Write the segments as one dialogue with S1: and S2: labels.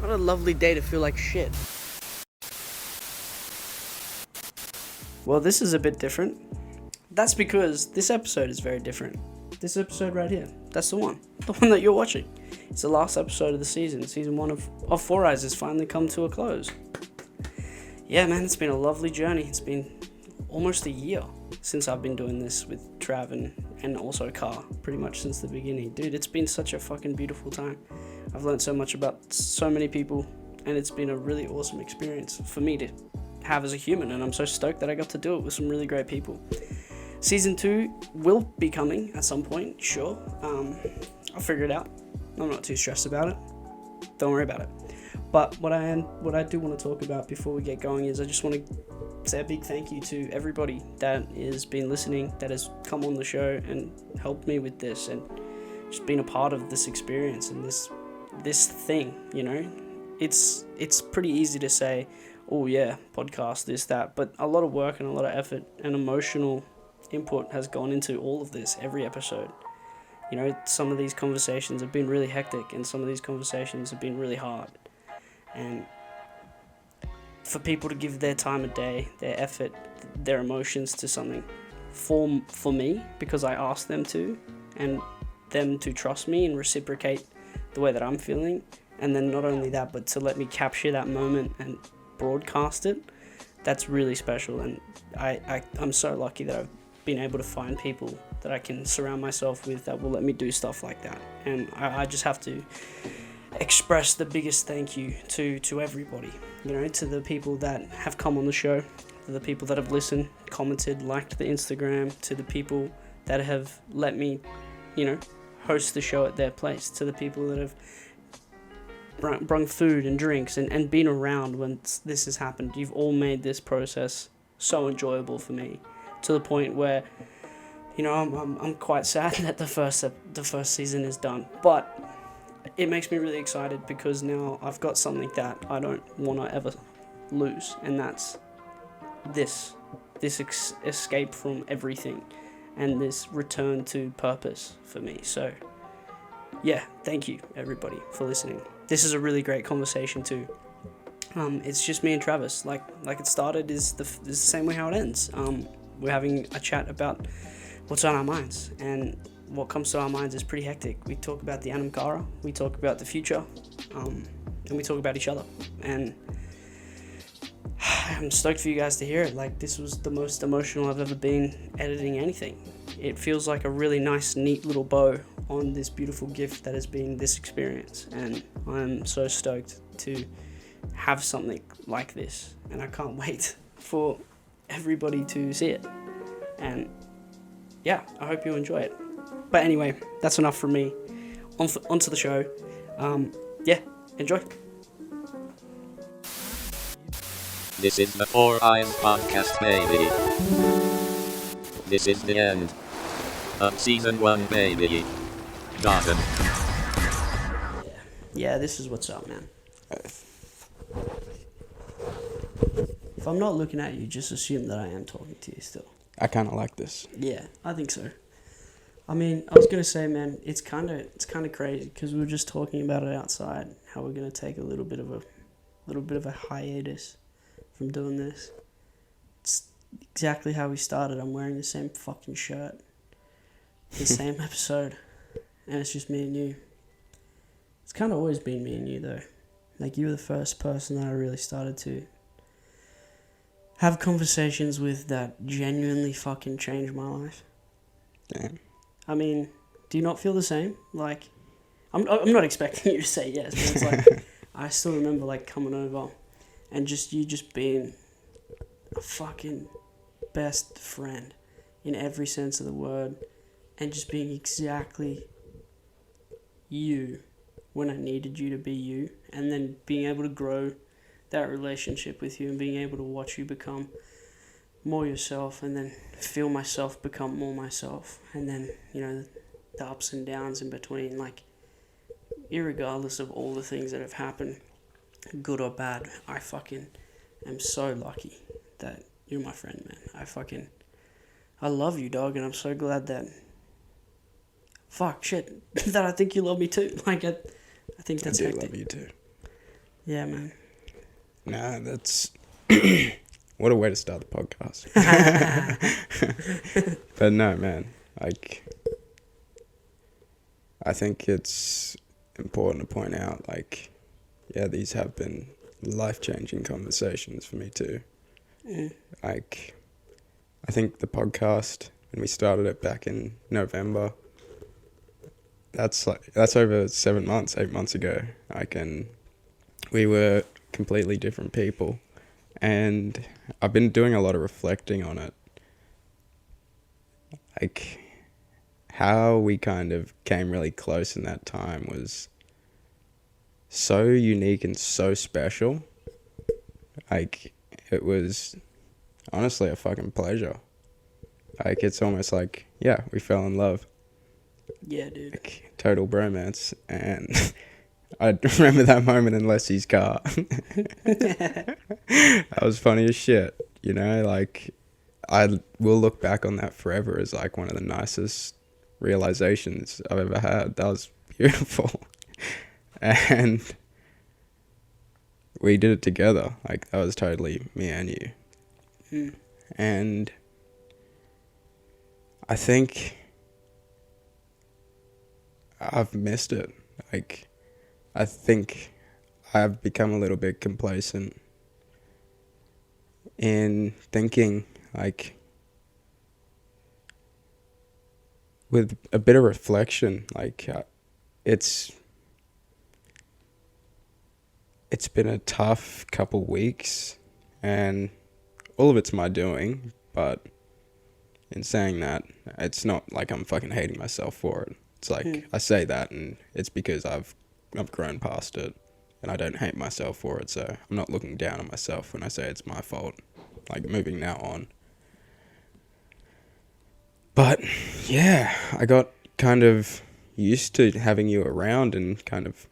S1: What a lovely day to feel like shit. Well, this is a bit different. That's because this episode is very different. This episode right here, that's the one that you're watching. It's the last episode of the season. Season 1 of Four Eyes has finally come to a close. Yeah, man, it's been a lovely journey. It's been almost a year since I've been doing this with Trav and also Car, pretty much since the beginning. Dude, it's been such a fucking beautiful time. I've learned so much about so many people, and it's been a really awesome experience for me to have as a human, and I'm so stoked that I got to do it with some really great people. Season 2 will be coming at some point, sure. I'll figure it out. I'm not too stressed about it. Don't worry about it. But what I do want to talk about before we get going is I just want to say a big thank you to everybody that has been listening, that has come on the show and helped me with this and just been a part of this experience and this thing, you know. It's pretty easy to say, oh yeah, podcast, this, that, but a lot of work and a lot of effort and emotional input has gone into all of this, every episode. You know, some of these conversations have been really hectic and some of these conversations have been really hard. And for people to give their time of day, their effort, their emotions to something for me, because I asked them to, and them to trust me and reciprocate the way that I'm feeling, and then not only that, but to let me capture that moment and broadcast it, that's really special. And I'm so lucky that I've been able to find people that I can surround myself with that will let me do stuff like that. And I just have to express the biggest thank you to everybody, you know, to the people that have come on the show, to the people that have listened, commented, liked the Instagram, to the people that have let me, you know, host the show at their place, to the people that have brung food and drinks and been around when this has happened. You've all made this process so enjoyable for me, to the point where, you know, I'm quite sad that the first season is done, but it makes me really excited because now I've got something that I don't want to ever lose, and that's this escape from everything and this return to purpose for me. So yeah, thank you everybody for listening. This is a really great conversation too. It's just me and Travis, like it started is the same way how it ends. We're having a chat about what's on our minds, and what comes to our minds is pretty hectic. We talk about the Anam Cara, we talk about the future, and we talk about each other. And I'm stoked for you guys to hear it. Like, this was the most emotional I've ever been editing anything. It feels like a really nice, neat little bow on this beautiful gift that has been this experience. And I'm so stoked to have something like this. And I can't wait for everybody to see it. And yeah, I hope you enjoy it. But anyway, that's enough from me. Onto the show. Yeah, enjoy.
S2: This is the Four Eyes podcast, baby. This is the end of season 1, baby. Gotham.
S1: Yeah, this is what's up, man. If I'm not looking at you, just assume that I am talking to you still.
S3: I kind of like this.
S1: Yeah, I think so. I mean, I was gonna say, man, it's kind of crazy because we were just talking about it outside. How we're gonna take a little bit of a hiatus from doing this. It's exactly how we started. I'm wearing the same fucking shirt, the same episode, and it's just me and you. It's kind of always been me and you though. Like, you were the first person that I really started to have conversations with that genuinely fucking changed my life.
S3: Damn.
S1: I mean, do you not feel the same? Like, I'm not expecting you to say yes, but it's like, I still remember, like, coming over and you just being a fucking best friend in every sense of the word, and just being exactly you when I needed you to be you, and then being able to grow that relationship with you and being able to watch you become more yourself, and then feel myself become more myself, and then, you know, the ups and downs in between. Like, irregardless of all the things that have happened, good or bad, I fucking am so lucky that you're my friend, man. I love you, dog, and I'm so glad that that I think you love me too. Like, I think that's
S3: I do
S1: hectic.
S3: love you too.
S1: Yeah, man.
S3: Nah, that's what a way to start the podcast. But no, man. Like, I think it's important to point out, like, yeah, these have been life-changing conversations for me too.
S1: Mm.
S3: Like, I think the podcast, when we started it back in November, that's over 7 months, 8 months ago. And we were completely different people. And I've been doing a lot of reflecting on it. Like, how we kind of came really close in that time was so unique and so special. Like, it was honestly a fucking pleasure. Like, it's almost like, yeah, we fell in love.
S1: Yeah, dude.
S3: Like, total bromance. And I remember that moment in Leslie's car. That was funny as shit, you know? Like, I will look back on that forever as, like, one of the nicest realizations I've ever had. That was beautiful. And we did it together. Like, that was totally me and you.
S1: Mm.
S3: And I think I've missed it. Like, I think I've become a little bit complacent in thinking, like, with a bit of reflection, like, it's been a tough couple weeks, and all of it's my doing, but in saying that, it's not like I'm fucking hating myself for it. It's like, I say that, and it's because I've grown past it, and I don't hate myself for it, so I'm not looking down on myself when I say it's my fault, like, moving now on. But, yeah, I got kind of used to having you around and kind of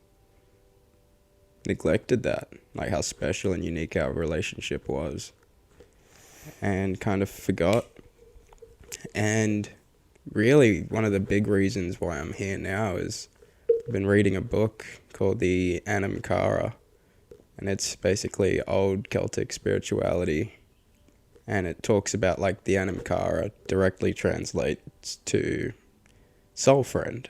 S3: neglected that, like how special and unique our relationship was, and kind of forgot. And really, one of the big reasons why I'm here now is I've been reading a book called the Anamkara, and it's basically old Celtic spirituality, and it talks about, like, the Anamkara directly translates to soul friend.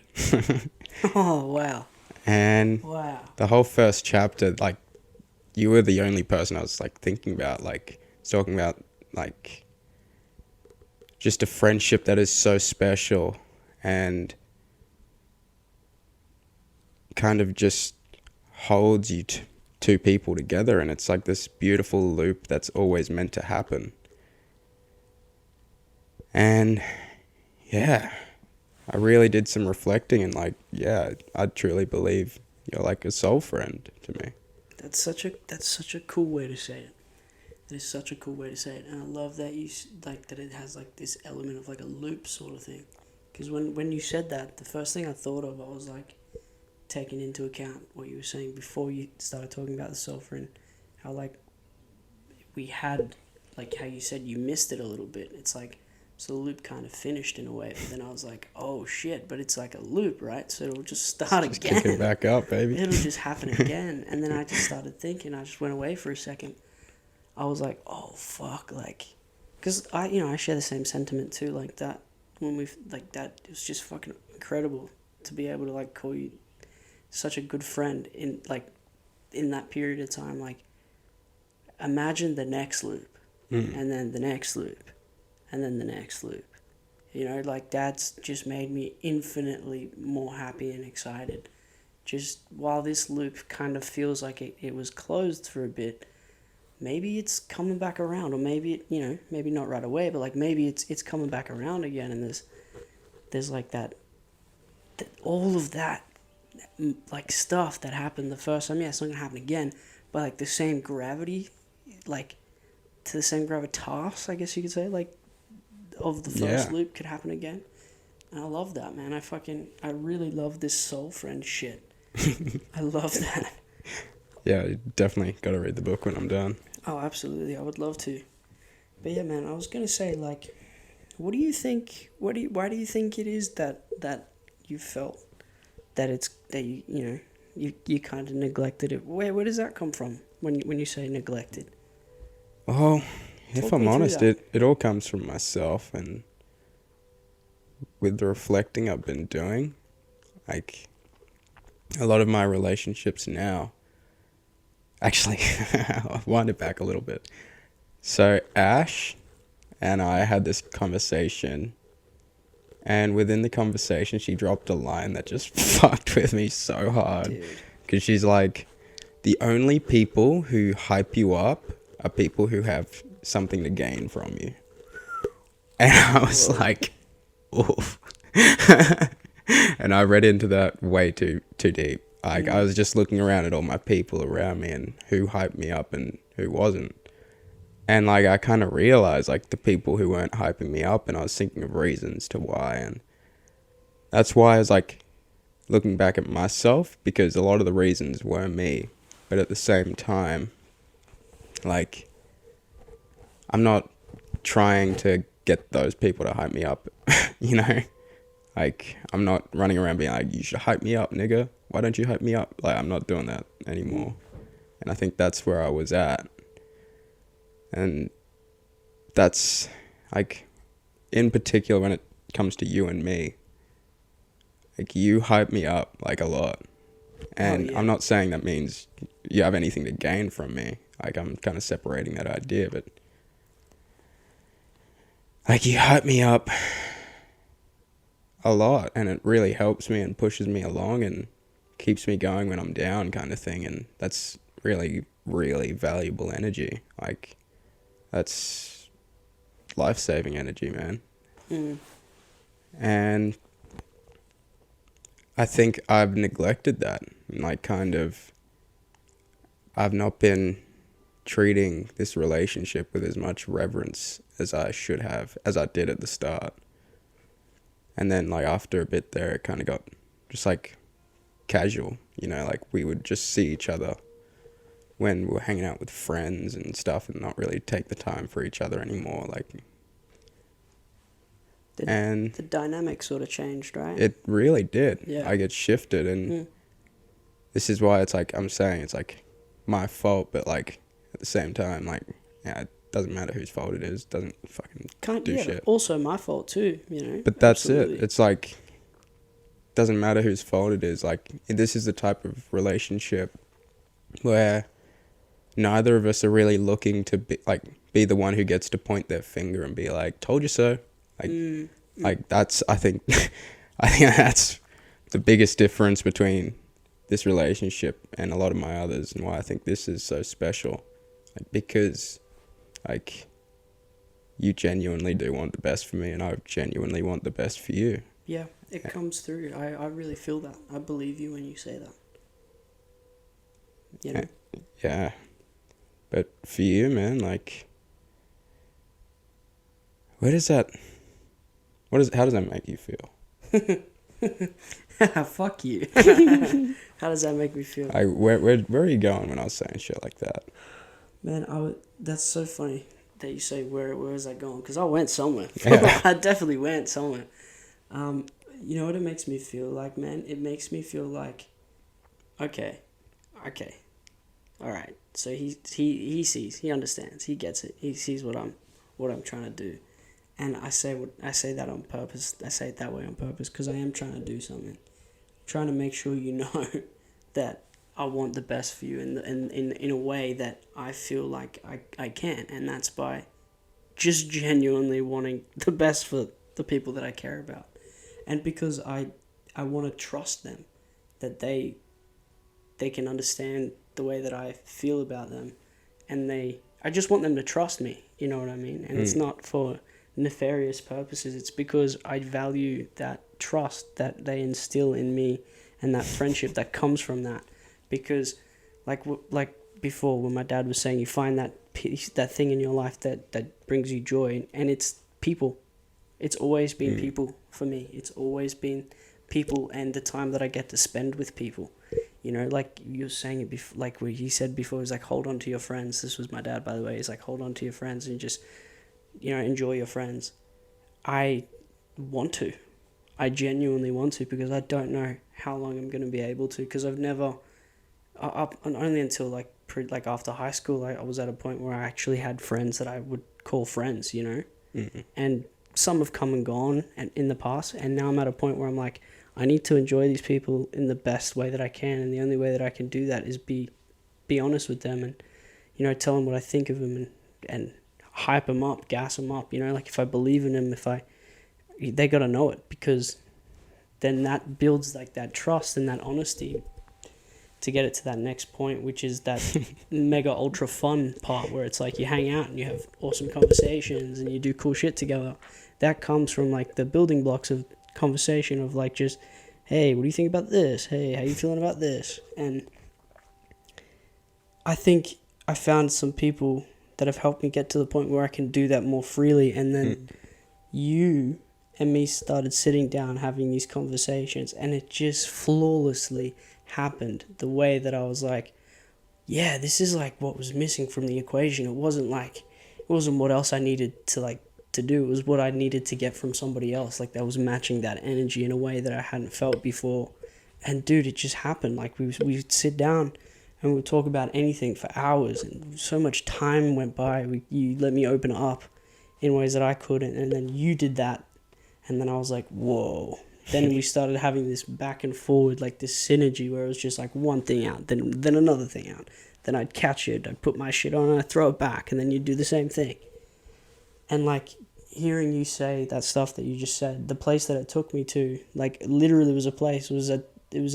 S1: Oh, wow.
S3: And
S1: Wow.
S3: the whole first chapter, like, you were the only person I was, like, thinking about, like, talking about, like, just a friendship that is so special and kind of just holds you two people together, and it's like this beautiful loop that's always meant to happen. And yeah, I really did some reflecting, and, like, yeah, I truly believe you're like a soul friend to me.
S1: That's such a cool way to say it. That is such a cool way to say it, and I love that that it has, like, this element of, like, a loop sort of thing. Because when you said that, the first thing I thought of, I was like, taking into account what you were saying before you started talking about the sulfur and how, like, we had, like, how you said you missed it a little bit. It's like, so the loop kind of finished in a way, but then I was like, oh shit, but it's like a loop, right? So it'll just start
S3: Just
S1: again.
S3: kick it back up, baby.
S1: It'll just happen again. And then I just started thinking, I just went away for a second. I was like, oh fuck, like, because I share the same sentiment too, like that, when we've, like, that, it was just fucking incredible to be able to, like, call you such a good friend in, like, in that period of time. Like, imagine the next loop, and then the next loop, and then the next loop. You know, like, that's just made me infinitely more happy and excited. Just while this loop kind of feels like it was closed for a bit, maybe it's coming back around, or maybe it, you know, maybe not right away, but, like, maybe it's coming back around again, and there's like that all of that, like, stuff that happened the first time. Yeah, it's not gonna happen again, but, like, the same gravity, like, to the same gravitas, I guess you could say, like, of the first loop could happen again. And I love that, man. I really love this soul friend shit. I love that.
S3: Yeah, you definitely got to read the book when I'm done.
S1: Oh, absolutely. I would love to. But yeah, man, I was gonna say, like, what do you think? Why do you think it is that you felt that you know, you kind of neglected it. Where does that come from when you say neglected?
S3: Well, if
S1: Talk
S3: I'm
S1: me through
S3: honest,
S1: that.
S3: it all comes from myself, and with the reflecting I've been doing, like a lot of my relationships now, actually, I'll wind it back a little bit. So Ash and I had this conversation, and within the conversation, she dropped a line that just fucked with me so hard.
S1: Dude.
S3: Because she's like, the only people who hype you up are people who have something to gain from you. And I was like, oof. And I read into that way too deep. Like, I was just looking around at all my people around me and who hyped me up and who wasn't. And, like, I kind of realized, like, the people who weren't hyping me up, and I was thinking of reasons to why. And that's why I was, like, looking back at myself, because a lot of the reasons were me. But at the same time, like, I'm not trying to get those people to hype me up, you know? Like, I'm not running around being like, you should hype me up, nigga. Why don't you hype me up? Like, I'm not doing that anymore. And I think that's where I was at. And that's, like, in particular when it comes to you and me, like, you hype me up, like, a lot. And
S1: yeah.
S3: I'm not saying that means you have anything to gain from me. Like, I'm kind of separating that idea, but, like, you hype me up a lot, and it really helps me and pushes me along and keeps me going when I'm down, kind of thing. And that's really, really valuable energy. Like, that's life-saving energy, man. And I think I've neglected that. Like, kind of, I've not been treating this relationship with as much reverence as I should have, as I did at the start. And then, like, after a bit there, it kind of got just, like, casual, you know, like, we would just see each other when we were hanging out with friends and stuff and not really take the time for each other anymore, like.
S1: The dynamic sort of changed, right?
S3: It really did.
S1: Yeah.
S3: I get shifted, and this is why it's like, I'm saying it's like my fault, but like at the same time, like, yeah, it doesn't matter whose fault it is. Doesn't fucking do shit.
S1: Also my fault too, you know.
S3: But that's
S1: Absolutely.
S3: it. It's like, doesn't matter whose fault it is. Like, this is the type of relationship where neither of us are really looking to be the one who gets to point their finger and be like, told you so. Like, like that's, I think that's the biggest difference between this relationship and a lot of my others, and why I think this is so special. Like, because, like, you genuinely do want the best for me, and I genuinely want the best for you.
S1: Yeah, it comes through. I really feel that. I believe you when you say that. You know?
S3: Yeah. But for you, man, like, how does that make you feel?
S1: Fuck you. How does that make me feel?
S3: Like, where are you going when I was saying shit like that?
S1: Man, that's so funny that you say where is that going? Because I went somewhere.
S3: Yeah.
S1: I definitely went somewhere. You know what it makes me feel like, man? It makes me feel like, okay, all right. So he sees, he understands, he gets it. He sees what I'm trying to do, and I say that on purpose. I say it that way on purpose because I am trying to do something, trying to make sure you know that I want the best for you in a way that I feel like I can, and that's by just genuinely wanting the best for the people that I care about. And because I want to trust them, that they can understand the way that I feel about them, and I just want them to trust me, you know what I mean? And it's not for nefarious purposes, it's because I value that trust that they instill in me and that friendship that comes from that. Because like before, when my dad was saying, you find that thing in your life that brings you joy, and it's people. It's always been people for me. It's always been people and the time that I get to spend with people. You know, like you were saying it before, like what he said before, is like, hold on to your friends. This was my dad, by the way. He's like, hold on to your friends and just, you know, enjoy your friends. I want to. I genuinely want to, because I don't know how long I'm going to be able to, because I've never up and only until like after high school, I was at a point where I actually had friends that I would call friends, you know.
S3: Mm-hmm.
S1: And some have come and gone and in the past, and now I'm at a point where I'm like, I need to enjoy these people in the best way that I can, and the only way that I can do that is be honest with them, and you know, tell them what I think of them, and hype them up, gas them up, you know, like if I believe in them, they got to know it, because then that builds like that trust and that honesty to get it to that next point, which is that mega ultra fun part where it's like you hang out and you have awesome conversations and you do cool shit together. That comes from like the building blocks of conversation of like just, hey, what do you think about this? Hey, how you feeling about this? And I think I found some people that have helped me get to the point where I can do that more freely. And then you and me started sitting down having these conversations, and it just flawlessly happened the way that I was like, yeah, this is like what was missing from the equation. It wasn't what else I needed to do. It was what I needed to get from somebody else. Like that was matching that energy in a way that I hadn't felt before. And dude, it just happened. Like we'd sit down and we'd talk about anything for hours, and so much time went by. You let me open up in ways that I couldn't, and then you did that. And then I was like, whoa. Then we started having this back and forward, like this synergy where it was just like one thing out, then another thing out. Then I'd catch it, I'd put my shit on and I'd throw it back, and then you'd do the same thing. And like hearing you say that stuff that you just said, the place that it took me to, like literally was a place, it was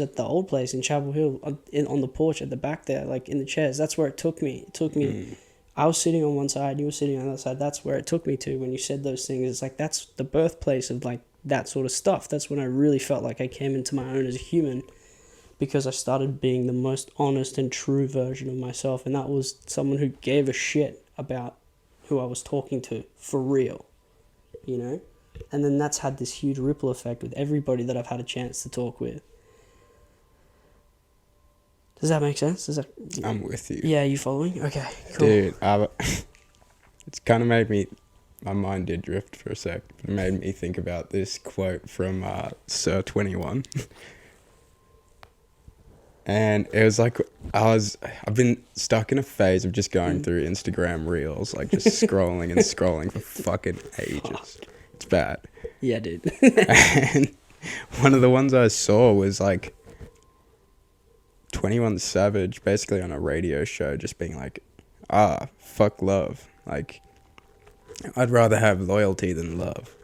S1: at the old place in Chapel Hill, on the porch at the back there, like in the chairs. That's where it took me. It took me... I was sitting on one side, you were sitting on the other side. That's where it took me to when you said those things. It's like that's the birthplace of like that sort of stuff. That's when I really felt like I came into my own as a human, because I started being the most honest and true version of myself, and that was someone who gave a shit about who I was talking to for real, you know? And then that's had this huge ripple effect with everybody that I've had a chance to talk with. Does that make sense?
S3: I'm with you.
S1: Yeah, you following? Okay, cool.
S3: Dude, it's kind of made me... My mind did drift for a sec. It made me think about this quote from Sir 21. And it was like, I've been stuck in a phase of just going through Instagram reels, like just scrolling and scrolling for fucking ages. It's bad.
S1: Yeah, dude.
S3: And one of the ones I saw was like 21 Savage basically on a radio show just being like, fuck love. Like, I'd rather have loyalty than love.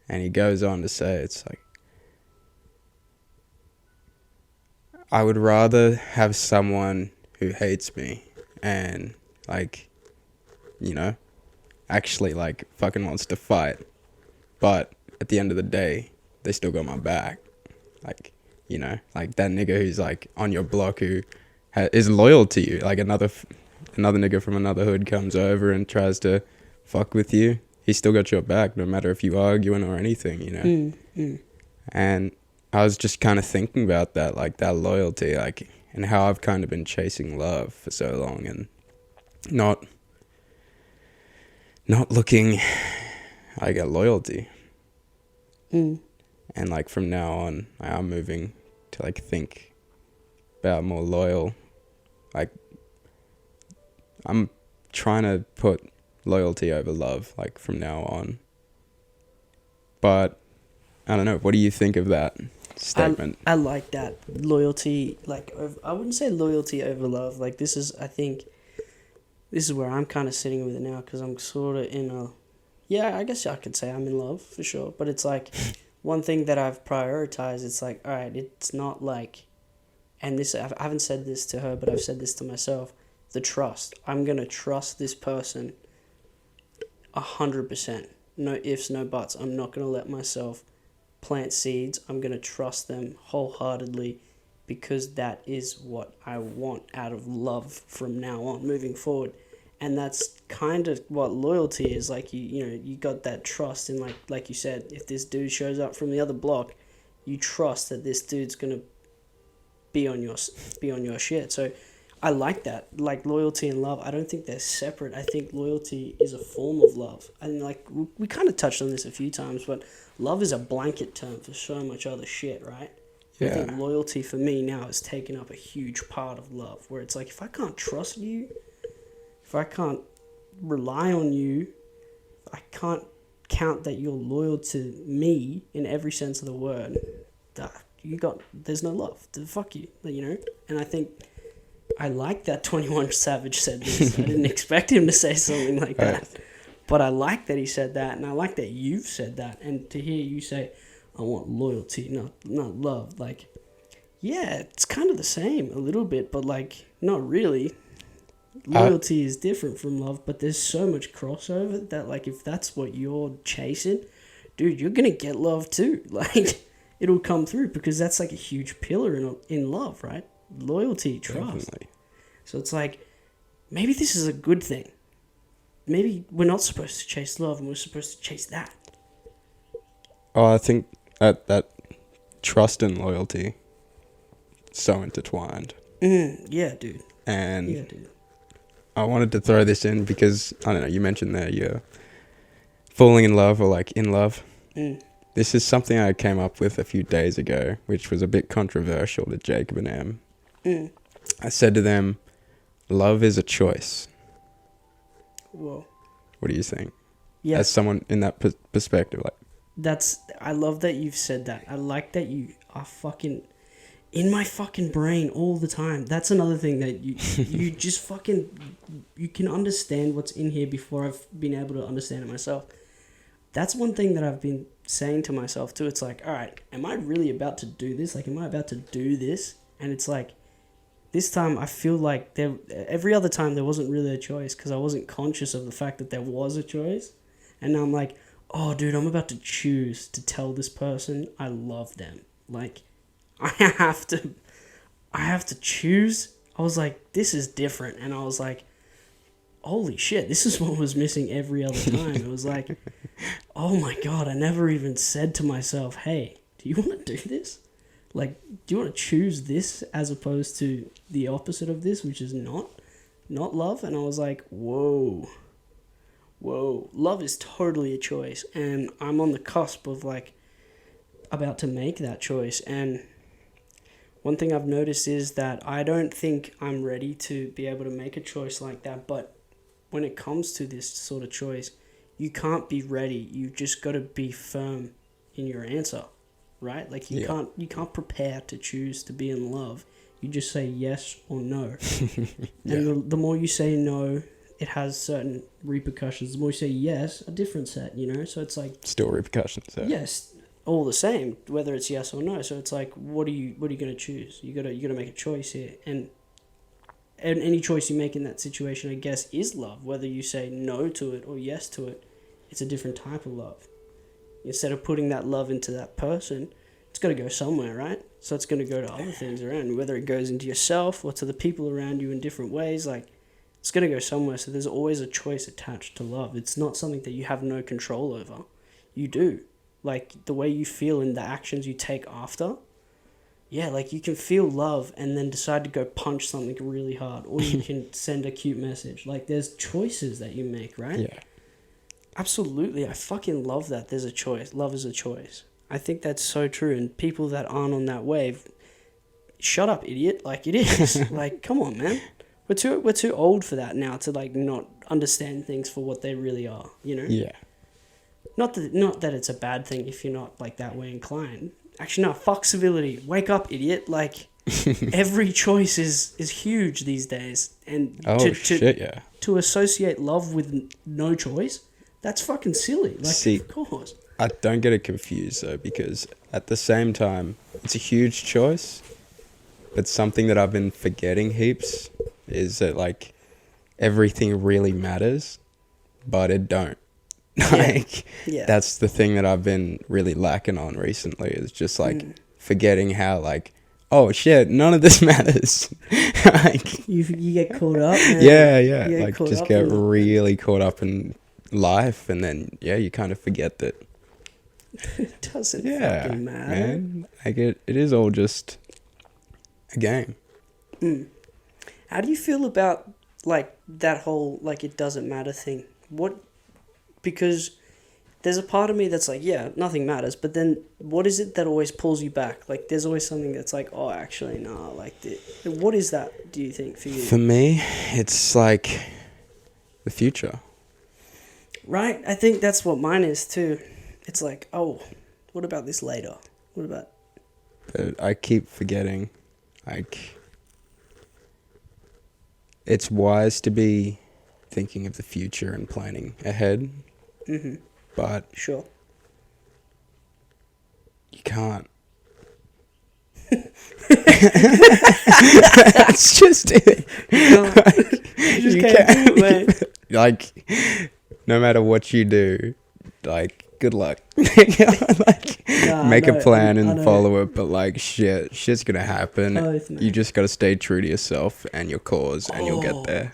S3: And he goes on to say, it's like, I would rather have someone who hates me and, like, you know, actually, like, fucking wants to fight. But at the end of the day, they still got my back. Like, you know, like that nigga who's, like, on your block who is loyal to you. Like, another nigga from another hood comes over and tries to fuck with you. He's still got your back, no matter if you arguing or anything, you know? And I was just kind of thinking about that, like that loyalty, like, and how I've kind of been chasing love for so long and not looking like at loyalty. And like from now on, I'm moving to like think about more loyal. Like, I'm trying to put loyalty over love, like from now on. But I don't know. What do you think of that statement?
S1: I like that. Loyalty, like, I wouldn't say loyalty over love. Like, I think this is where I'm kind of sitting with it now, because I'm sort of in a, yeah, I guess I could say I'm in love for sure. But it's like one thing that I've prioritized. It's like, all right, it's not like, and this, I haven't said this to her, but I've said this to myself, the trust. I'm going to trust this person 100%. No ifs, no buts. I'm not going to let myself plant seeds. I'm going to trust them wholeheartedly, because that is what I want out of love from now on, moving forward. And that's kind of what loyalty is. Like, you know, you got that trust in, like you said, if this dude shows up from the other block, you trust that this dude's going to be on your shit. So I like that. Like, loyalty and love, I don't think they're separate. I think loyalty is a form of love. And like, we kind of touched on this a few times, but love is a blanket term for so much other shit, right? I
S3: Yeah.
S1: think loyalty for me now has taken up a huge part of love, where it's like, if I can't trust you, if I can't rely on you, I can't count that you're loyal to me in every sense of the word, there's no love. Fuck you, you know? And I think I like that 21 Savage said this. I didn't expect him to say something like that.
S3: Right.
S1: But I like that he said that, and I like that you've said that. And to hear you say, I want loyalty, not love. Like, yeah, it's kind of the same a little bit, but like, not really. Loyalty is different from love, but there's so much crossover that, like, if that's what you're chasing, dude, you're gonna get love too. Like, it'll come through, because that's like a huge pillar in love, right? Loyalty, trust.
S3: Definitely.
S1: So it's like, maybe this is a good thing. Maybe we're not supposed to chase love, and we're supposed to chase that.
S3: Oh, I think that trust and loyalty so intertwined.
S1: Yeah, dude.
S3: And
S1: Yeah, dude.
S3: I wanted to throw this in because, I don't know, you mentioned there you're falling in love or like in love. This is something I came up with a few days ago, which was a bit controversial to Jacob and Em. I said to them, love is a choice.
S1: Whoa.
S3: What do you think?
S1: Yeah.
S3: As someone in that perspective, like,
S1: I love that you've said that. I like that you are fucking in my fucking brain all the time. That's another thing that you just fucking, you can understand what's in here before I've been able to understand it myself. That's one thing that I've been saying to myself too. It's like, all right, am I really about to do this? Like, am I about to do this? And it's like, this time I feel like every other time there wasn't really a choice, because I wasn't conscious of the fact that there was a choice. And now I'm like, oh, dude, I'm about to choose to tell this person I love them. Like, I have to choose. I was like, this is different. And I was like, holy shit, this is what was missing every other time. It was like, oh my God, I never even said to myself, hey, do you want to do this? Like, do you want to choose this as opposed to the opposite of this, which is not love? And I was like, whoa, love is totally a choice. And I'm on the cusp of, like, about to make that choice. And one thing I've noticed is that I don't think I'm ready to be able to make a choice like that. But when it comes to this sort of choice, you can't be ready. You just got to be firm in your answer, right? Like, you can't prepare to choose to be in love. You just say yes or no. And the more you say no, it has certain repercussions. The more you say yes, a different set, you know? So it's like,
S3: still repercussions there.
S1: yes, all the same, whether it's yes or no. So it's like, what are you going to choose? You got to make a choice here. And any choice you make in that situation, I guess, is love. Whether you say no to it or yes to it, it's a different type of love. Instead of putting that love into that person, it's got to go somewhere, right? So it's going to go to other things around, whether it goes into yourself or to the people around you in different ways. Like, it's going to go somewhere. So there's always a choice attached to love. It's not something that you have no control over. You do. Like, the way you feel in the actions you take after. Yeah, like, you can feel love and then decide to go punch something really hard. Or you can send a cute message. Like, there's choices that you make, right?
S3: Yeah.
S1: Absolutely. I fucking love that there's a choice. Love is a choice. I think that's so true. And people that aren't on that wave, shut up, idiot. Like, it is. Like, come on, man. We're too old for that now to, like, not understand things for what they really are, you know?
S3: Yeah.
S1: Not that it's a bad thing if you're not, like, that way inclined. Actually, no, fuck civility. Wake up, idiot. Like, every choice is huge these days. And to associate love with no choice, that's fucking silly. Like,
S3: See,
S1: of course.
S3: I don't get it confused, though, because at the same time, it's a huge choice, but something that I've been forgetting heaps is that, like, everything really matters, but it don't. Like, that's the thing that I've been really lacking on recently, is just, like, forgetting how, like, oh, shit, none of this matters. Like,
S1: you get caught up. Man.
S3: Yeah. Like, just get really caught up in life, and then, you kind of forget that.
S1: It doesn't fucking matter.
S3: Man. Like, it is all just a game.
S1: How do you feel about, like, that whole, like, it doesn't matter thing? Because there's a part of me that's like, yeah, nothing matters. But then what is it that always pulls you back? Like, there's always something that's like, oh, actually, nah. Like, what is that, do you think, for you?
S3: For me, it's like the future.
S1: Right? I think that's what mine is, too. It's like, oh, what about this later? What about...
S3: But I keep forgetting, like, it's wise to be thinking of the future and planning ahead.
S1: Mm-hmm.
S3: But
S1: Sure.
S3: you can't. That's just it.
S1: You just can't do it, man.
S3: Like, no matter what you do, like, good luck. Like, make a plan and follow it, but like, shit's gonna happen.
S1: Oath, man.
S3: You just gotta stay true to yourself and your cause, and you'll get there.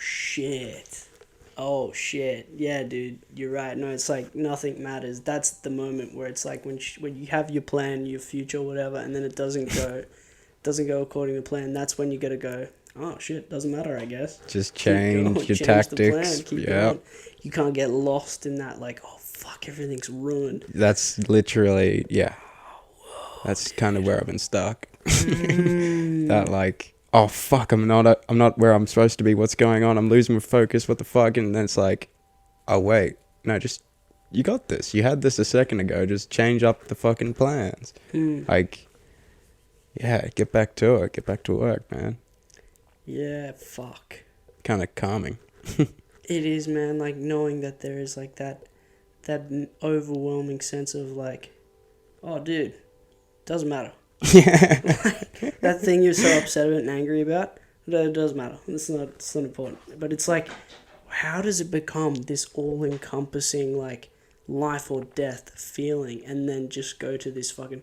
S1: Oh shit. Yeah, dude, you're right. No, it's like nothing matters. That's the moment where it's like when you have your plan, your future, whatever, and then it doesn't go according to plan. That's when you gotta go, oh shit, doesn't matter, I guess.
S3: Just change your tactics. Yeah.
S1: You can't get lost in that, like, oh fuck, everything's ruined.
S3: That's literally, yeah. That's kind of where I've been stuck. That like, oh fuck, I'm not where I'm supposed to be. What's going on? I'm losing my focus. What the fuck? And then it's like, oh wait, no, just, you got this. You had this a second ago. Just change up the fucking plans. Like, yeah, get back to it. Get back to work, man.
S1: Yeah, fuck.
S3: Kind of calming.
S1: It is, man. Like, knowing that there is like that overwhelming sense of like, oh dude, doesn't matter.
S3: Yeah.
S1: Like, that thing you're so upset about and angry about, it doesn't matter. It's not important. But it's like, how does it become this all-encompassing, like, life or death feeling, and then just go to this fucking,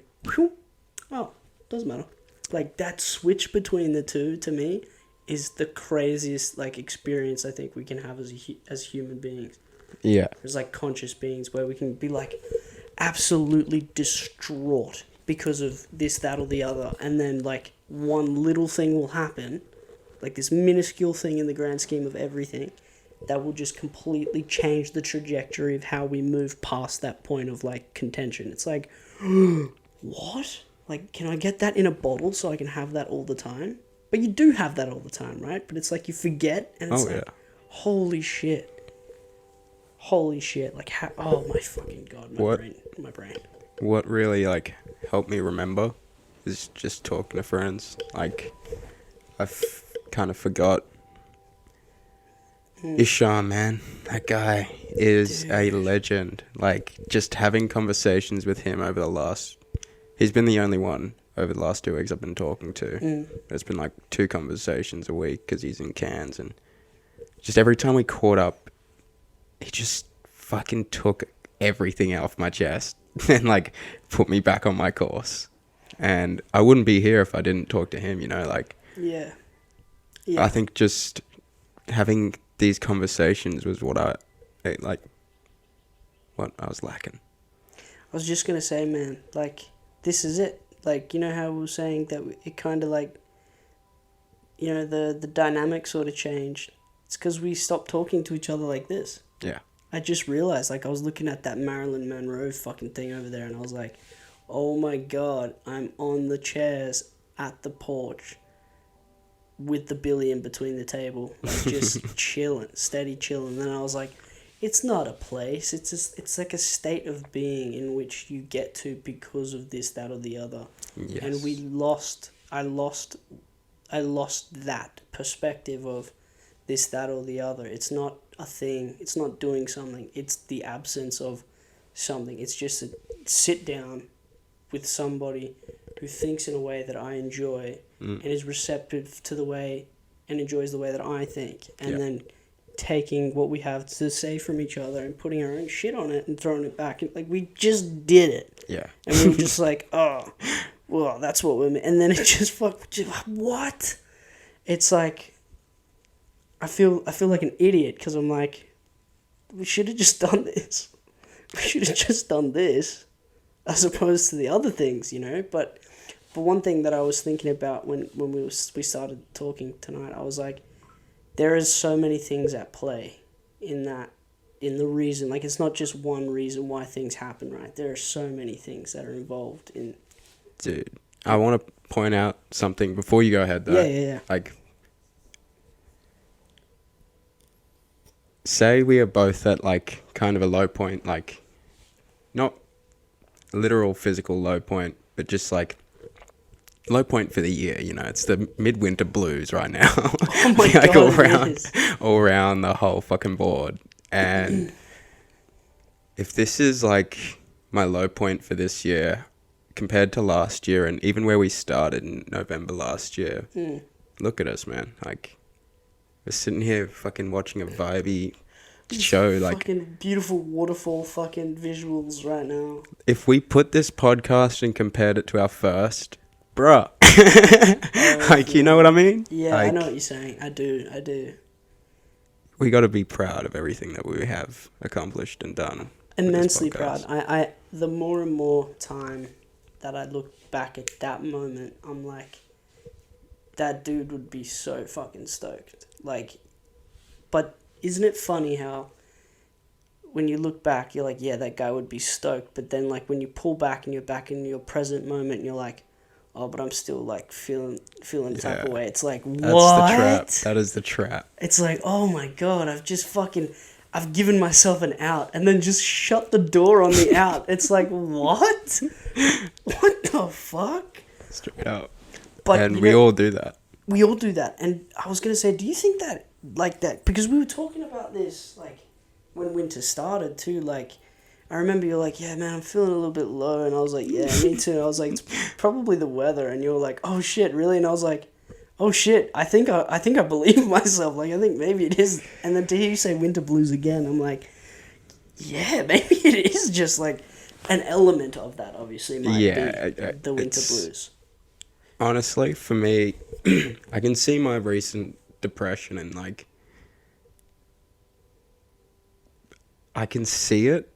S1: oh, doesn't matter. Like, that switch between the two, to me, is the craziest, like, experience I think we can have as human beings.
S3: Yeah.
S1: As, like, conscious beings, where we can be, like, absolutely distraught because of this, that, or the other, and then, like, one little thing will happen, like this minuscule thing in the grand scheme of everything, that will just completely change the trajectory of how we move past that point of, like, contention. It's like, what? Like, can I get that in a bottle so I can have that all the time? But you do have that all the time, right? But it's like you forget, and it's holy shit. Holy shit. Like, oh my fucking god, my brain.
S3: What really, like, helped me remember is just talking to friends. Like, kind of forgot. Isham, man, that guy is a legend. Like, just having conversations with him over the last... He's been the only one over the last 2 weeks I've been talking to. It's been like 2 conversations a week because he's in Cairns, and just every time we caught up, he just fucking took everything off my chest and like put me back on my course. And I wouldn't be here if I didn't talk to him, you know, like... Yeah. I think just having these conversations was what I was lacking.
S1: I was just going to say, man, like, this is it. Like, you know how we were saying that it kind of like, you know, the dynamic sort of changed. It's because we stopped talking to each other like this.
S3: Yeah.
S1: I just realized, like, I was looking at that Marilyn Monroe fucking thing over there, and I was like, oh my god, I'm on the chairs at the porch with the billy in between the table, like, just chilling, steady chilling. And then I was like, it's not a place, it's like a state of being in which you get to because of this, that, or the other. Yes. And I lost that perspective of this, that, or the other. It's not a thing, it's not doing something, it's the absence of something. It's just a sit down with somebody who thinks in a way that I enjoy and is receptive to the way and enjoys the way that I think, and then taking what we have to say from each other and putting our own shit on it and throwing it back. And, like, we just did it. Yeah. And we were just like, oh, well, that's what we're... And then it just what? It's like, I feel like an idiot because I'm like, we should have just done this. We should have just done this as opposed to the other things, you know? But one thing that I was thinking about when we started talking tonight, I was like, there is so many things at play in that in the reason. Like, it's not just one reason why things happen, right? There are so many things that are involved in...
S3: Dude, I want to point out something before you go ahead, though.
S1: Yeah.
S3: Like, say we are both at, like, kind of a low point, like, not literal physical low point, but just, like, low point for the year, you know, it's the midwinter blues right now.
S1: Oh my
S3: like
S1: God,
S3: all around the whole fucking board. And if this is like my low point for this year compared to last year and even where we started in November last year, look at us, man. Like, we're sitting here fucking watching a vibey show. Like,
S1: fucking beautiful waterfall fucking visuals right now.
S3: if we put this podcast and compared it to our first... Bruh. Like, you know what I mean?
S1: Yeah,
S3: like,
S1: I know what you're saying. I do.
S3: We got to be proud of everything that we have accomplished and done.
S1: Immensely proud. I the more and more time that I look back at that moment, I'm like, that dude would be so fucking stoked. Like, but isn't it funny how when you look back, you're like, yeah, that guy would be stoked. But then, like, when you pull back and you're back in your present moment, you're like, oh, but I'm still, like, feeling the type of way. It's like, what?
S3: That's the trap. That is the trap.
S1: It's like, oh my God, I've given myself an out and then just shut the door on the out. It's like, what? What the fuck?
S3: Straight up.
S1: But
S3: and we all do that.
S1: We all do that. And I was going to say, do you think that, like that, because we were talking about this, like, when winter started too, like, I remember you're like, yeah, man, I'm feeling a little bit low. And I was like, yeah, me too. I was like, it's probably the weather. And you were like, oh, shit, really? And I was like, oh, shit, I think I believe myself. Like, I think maybe it is. And then to hear you say winter blues again, I'm like, yeah, maybe it is just, like, an element of that, obviously, might be the winter blues.
S3: Honestly, for me, I can see my recent depression and, like, I can see it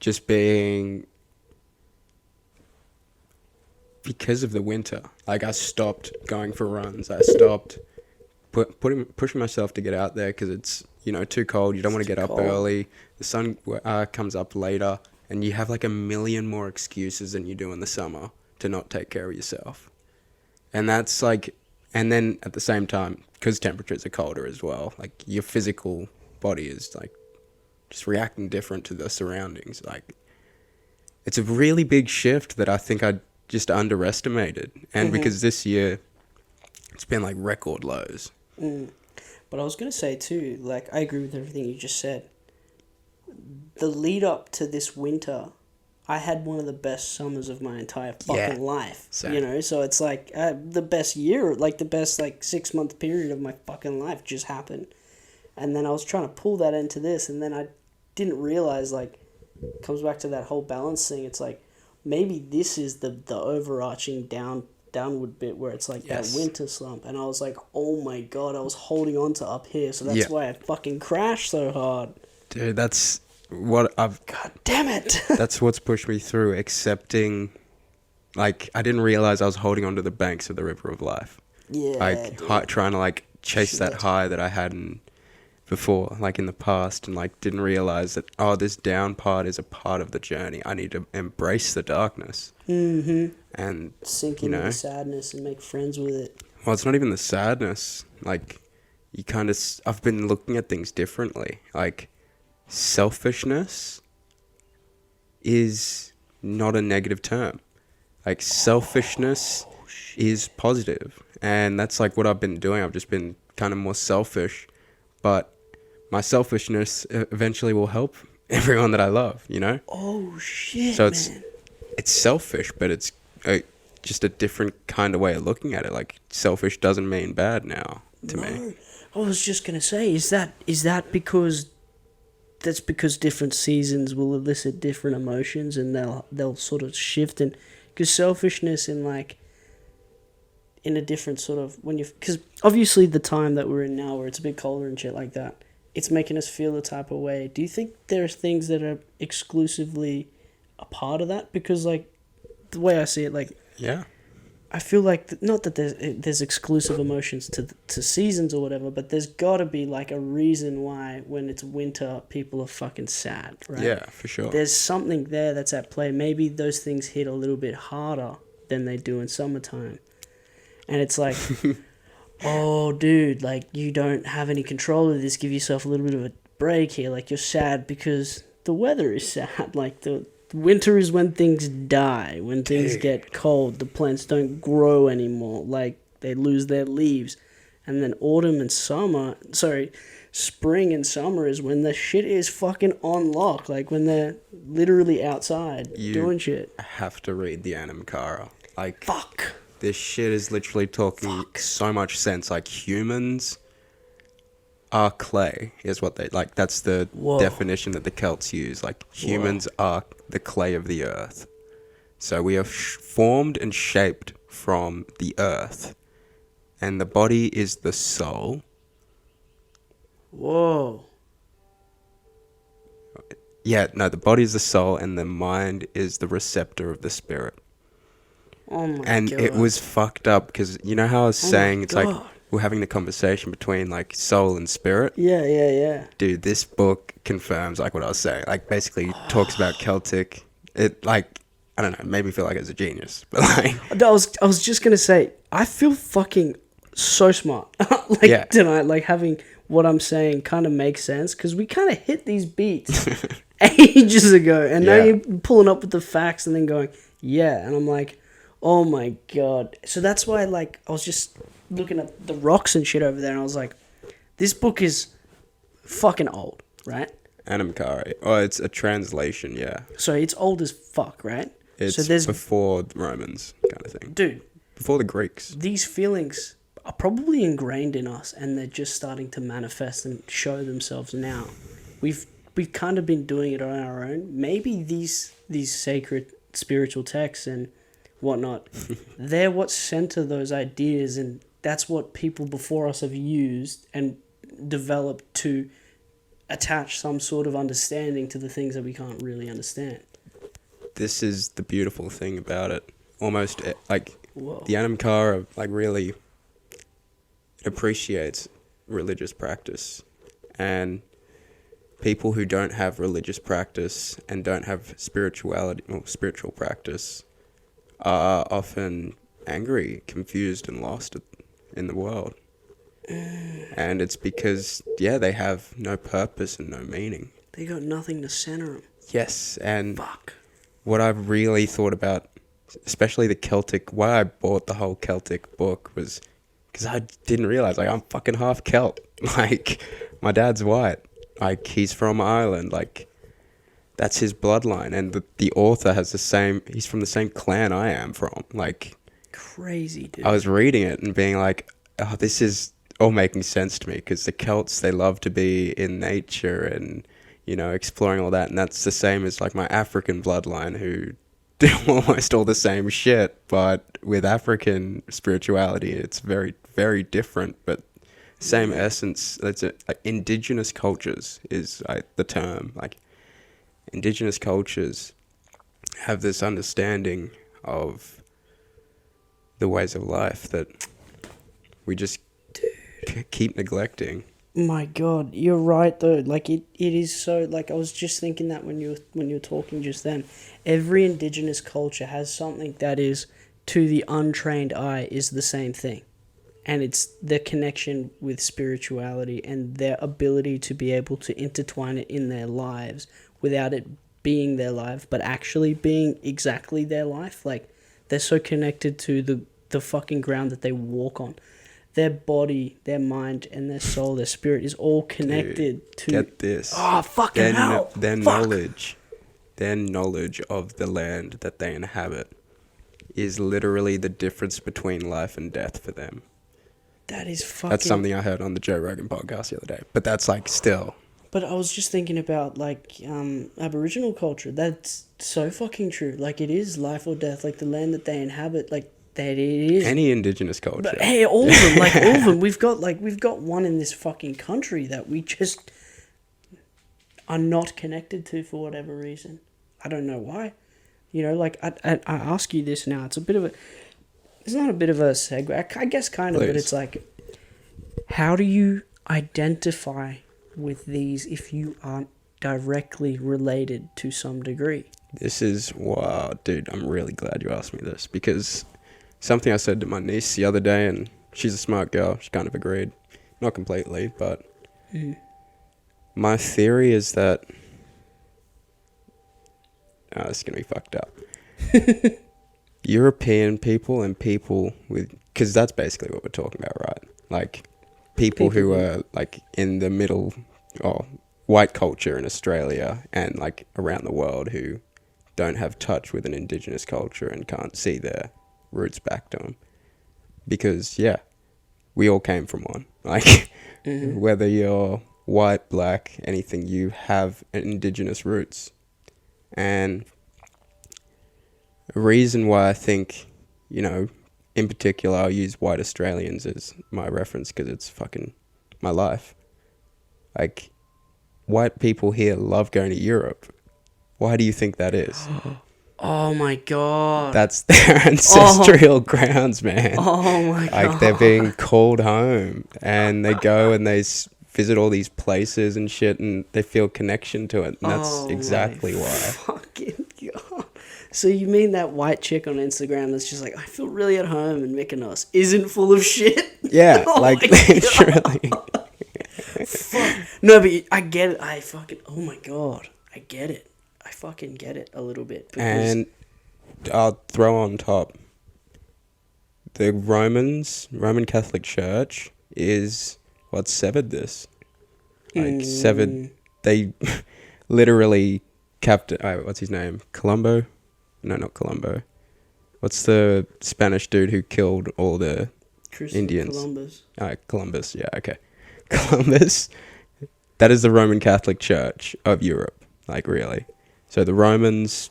S3: just being because of the winter. Like, I stopped going for runs. I stopped pushing myself to get out there because it's, you know, too cold. You don't want to get up early. The sun comes up later, and you have like a million more excuses than you do in the summer to not take care of yourself. And that's like, and then at the same time, because temperatures are colder as well, like your physical body is like just reacting different to the surroundings. Like, it's a really big shift that I think I just underestimated. And because this year it's been like record lows.
S1: But I was going to say too, like, I agree with everything you just said. The lead up to this winter, I had one of the best summers of my entire fucking life.
S3: Same.
S1: You know, so it's like the best year, like the best like 6-month period of my fucking life just happened. And then I was trying to pull that into this, and then I didn't realize, like, it comes back to that whole balance thing. It's like, maybe this is the overarching downward bit where it's like that winter slump. And I was like, oh my God, I was holding on to up here. So that's why I fucking crashed so hard.
S3: Dude, that's what I've...
S1: God damn it.
S3: That's what's pushed me through, accepting... Like, I didn't realize I was holding onto the banks of the river of life.
S1: Yeah.
S3: Like, trying to, like, chase that high that I hadn't before, like, in the past, and, like, didn't realize that, oh, this down part is a part of the journey. I need to embrace the darkness. And,
S1: sink into the sadness and make friends with it.
S3: Well, it's not even the sadness. Like, you kind of... I've been looking at things differently. Like, selfishness is not a negative term. Like, selfishness is positive. And that's, like, what I've been doing. I've just been kind of more selfish. But my selfishness eventually will help everyone that I love, you know?
S1: Oh, shit,
S3: so
S1: man.
S3: It's selfish, but it's just a different kind of way of looking at it. Like, selfish doesn't mean bad now to me.
S1: I was just going to say, is that because... That's because different seasons will elicit different emotions, and they'll sort of shift. And because selfishness in like in a different sort of because obviously the time that we're in now, where it's a bit colder and shit like that, it's making us feel the type of way. Do you think there's things that are exclusively a part of that? Because like the way I see it, like I feel like not that there's exclusive emotions to seasons or whatever, but there's got to be like a reason why when it's winter people are fucking sad, right?
S3: Yeah, for sure.
S1: There's something there that's at play. Maybe those things hit a little bit harder than they do in summertime, and it's like, oh, dude, like you don't have any control of this. Give yourself a little bit of a break here. Like you're sad because the weather is sad. Like the winter is when things die, when things get cold, the plants don't grow anymore, like they lose their leaves. And then spring and summer is when the shit is fucking on lock, like when they're literally outside doing shit.
S3: I have to read the Anam Cara. Like,
S1: Fuck.
S3: this shit is literally talking so much sense. Like, humans are clay, is what they like. That's the definition that the Celts use. Like, humans are the clay of the earth. So we are formed and shaped from the earth, and the body is the soul.
S1: Whoa.
S3: Yeah, no, the body is the soul, and the mind is the receptor of the spirit.
S1: Oh my
S3: and
S1: God.
S3: It was fucked up because you know how I was saying it's like we're having the conversation between like soul and spirit.
S1: Yeah.
S3: Dude, this book confirms like what I was saying. Like basically talks about Celtic. It like I don't know, made me feel like I was a genius. But like
S1: I was just gonna say I feel fucking so smart. Like tonight, like having what I'm saying kind of makes sense because we kind of hit these beats ages ago, and now you're pulling up with the facts and then going and I'm like, oh my God. So that's why like I was just looking at the rocks and shit over there, and I was like, this book is fucking old, right?
S3: Anam Cara. Oh, it's a translation, yeah.
S1: So it's old as fuck, right?
S3: It's
S1: so there's
S3: before the Romans kind of thing.
S1: Dude.
S3: Before the Greeks.
S1: These feelings are probably ingrained in us, and they're just starting to manifest and show themselves now. We've kind of been doing it on our own. Maybe these sacred spiritual texts and whatnot, they're what center those ideas, and that's what people before us have used and developed to attach some sort of understanding to the things that we can't really understand.
S3: This is the beautiful thing about it. Almost like the Anam Cara like really appreciates religious practice, and people who don't have religious practice and don't have spiritual practice are often angry, confused, and lost in the world. And it's because, they have no purpose and no meaning.
S1: They got nothing to center them.
S3: Yes, and what I've really thought about, especially the Celtic, why I bought the whole Celtic book was because I didn't realize, like, I'm fucking half Celt. Like, my dad's white. Like, he's from Ireland. Like, that's his bloodline. And the author has he's from the same clan I am from. Like,
S1: crazy, dude.
S3: I was reading it and being like, oh, this is all making sense to me, because the Celts, they love to be in nature and, exploring all that. And that's the same as, like, my African bloodline, who do almost all the same shit, but with African spirituality, it's very, very different, but same essence. That's it. Like, indigenous cultures is the term. Like, indigenous cultures have this understanding of the ways of life that we just keep neglecting.
S1: My God, you're right though. Like it is so. Like I was just thinking that when you were talking just then, every indigenous culture has something that is, to the untrained eye, is the same thing, and it's their connection with spirituality and their ability to be able to intertwine it in their lives without it being their life, but actually being exactly their life. Like they're so connected to the fucking ground that they walk on. Their body, their mind, and their soul, their spirit is all connected to...
S3: Get this.
S1: Oh, fucking hell.
S3: Their knowledge of the land that they inhabit is literally the difference between life and death for them.
S1: That is fucking...
S3: That's something I heard on the Joe Rogan podcast the other day. But that's like still...
S1: But I was just thinking about like Aboriginal culture. That's so fucking true. Like it is life or death. Like the land that they inhabit, like... That it is.
S3: Any indigenous culture.
S1: But hey, all of them, like all of them. We've got one in this fucking country that we just are not connected to for whatever reason. I don't know why. Like I ask you this now. It's a bit of a it's not a bit of a segue. I guess kind of, but
S3: Please.
S1: it's like, how do you identify with these if you aren't directly related to some degree?
S3: This is, wow, dude, I'm really glad you asked me this, because something I said to my niece the other day, and she's a smart girl, she kind of agreed. Not completely, but my theory is that, this is going to be fucked up. European people and people with, because that's basically what we're talking about, right? Like, people who are, like, in the middle, white culture in Australia and, like, around the world who don't have touch with an indigenous culture and can't see their roots back to them. Because, yeah, we all came from one. Like, whether you're white, black, anything, you have indigenous roots. And a reason why I think, you know, in particular, I'll use white Australians as my reference because it's fucking my life. Like, white people here love going to Europe. Why do you think that is?
S1: Oh my god.
S3: That's their ancestral grounds, man.
S1: Oh my god.
S3: Like, they're being called home, and they go and they visit all these places and shit, and they feel connection to it, and that's exactly why.
S1: Fucking god. So you mean that white chick on Instagram that's just like, I feel really at home in Mykonos, isn't full of shit?
S3: Yeah,
S1: Oh
S3: like,
S1: my
S3: literally.
S1: Fuck. No, but I get it. Oh my god. I get it. I fucking get it a little bit.
S3: And I'll throw on top, the Roman Catholic Church is what severed this. Like, severed, they literally what's his name? Colombo? No, not Colombo. What's the Spanish dude who killed all the Indians?
S1: Columbus.
S3: Columbus, yeah, okay. Columbus, that is the Roman Catholic Church of Europe, like, really. So the Romans,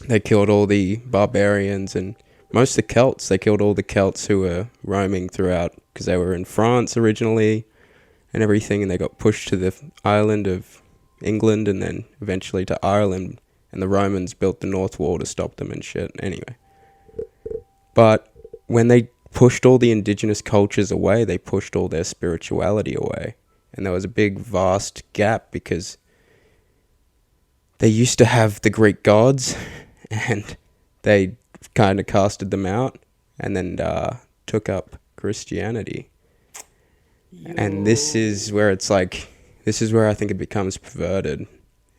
S3: they killed all the barbarians and most of the Celts. They killed all the Celts who were roaming throughout, because they were in France originally and everything, and they got pushed to the island of England and then eventually to Ireland, and the Romans built the North Wall to stop them and shit. Anyway. But when they pushed all the indigenous cultures away, they pushed all their spirituality away. And there was a big, vast gap because they used to have the Greek gods, and they kind of casted them out and then took up Christianity. And this is where it's like, this is where I think it becomes perverted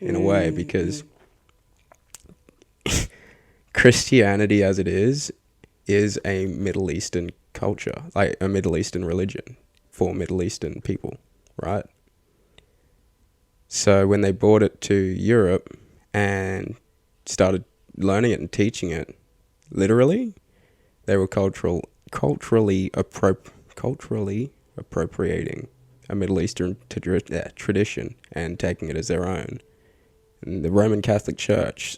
S3: in a way, because Christianity as it is a Middle Eastern culture, like a Middle Eastern religion for Middle Eastern people, right? So when they brought it to Europe and started learning it and teaching it, literally, they were culturally appropriating a Middle Eastern tradition and taking it as their own. And the Roman Catholic Church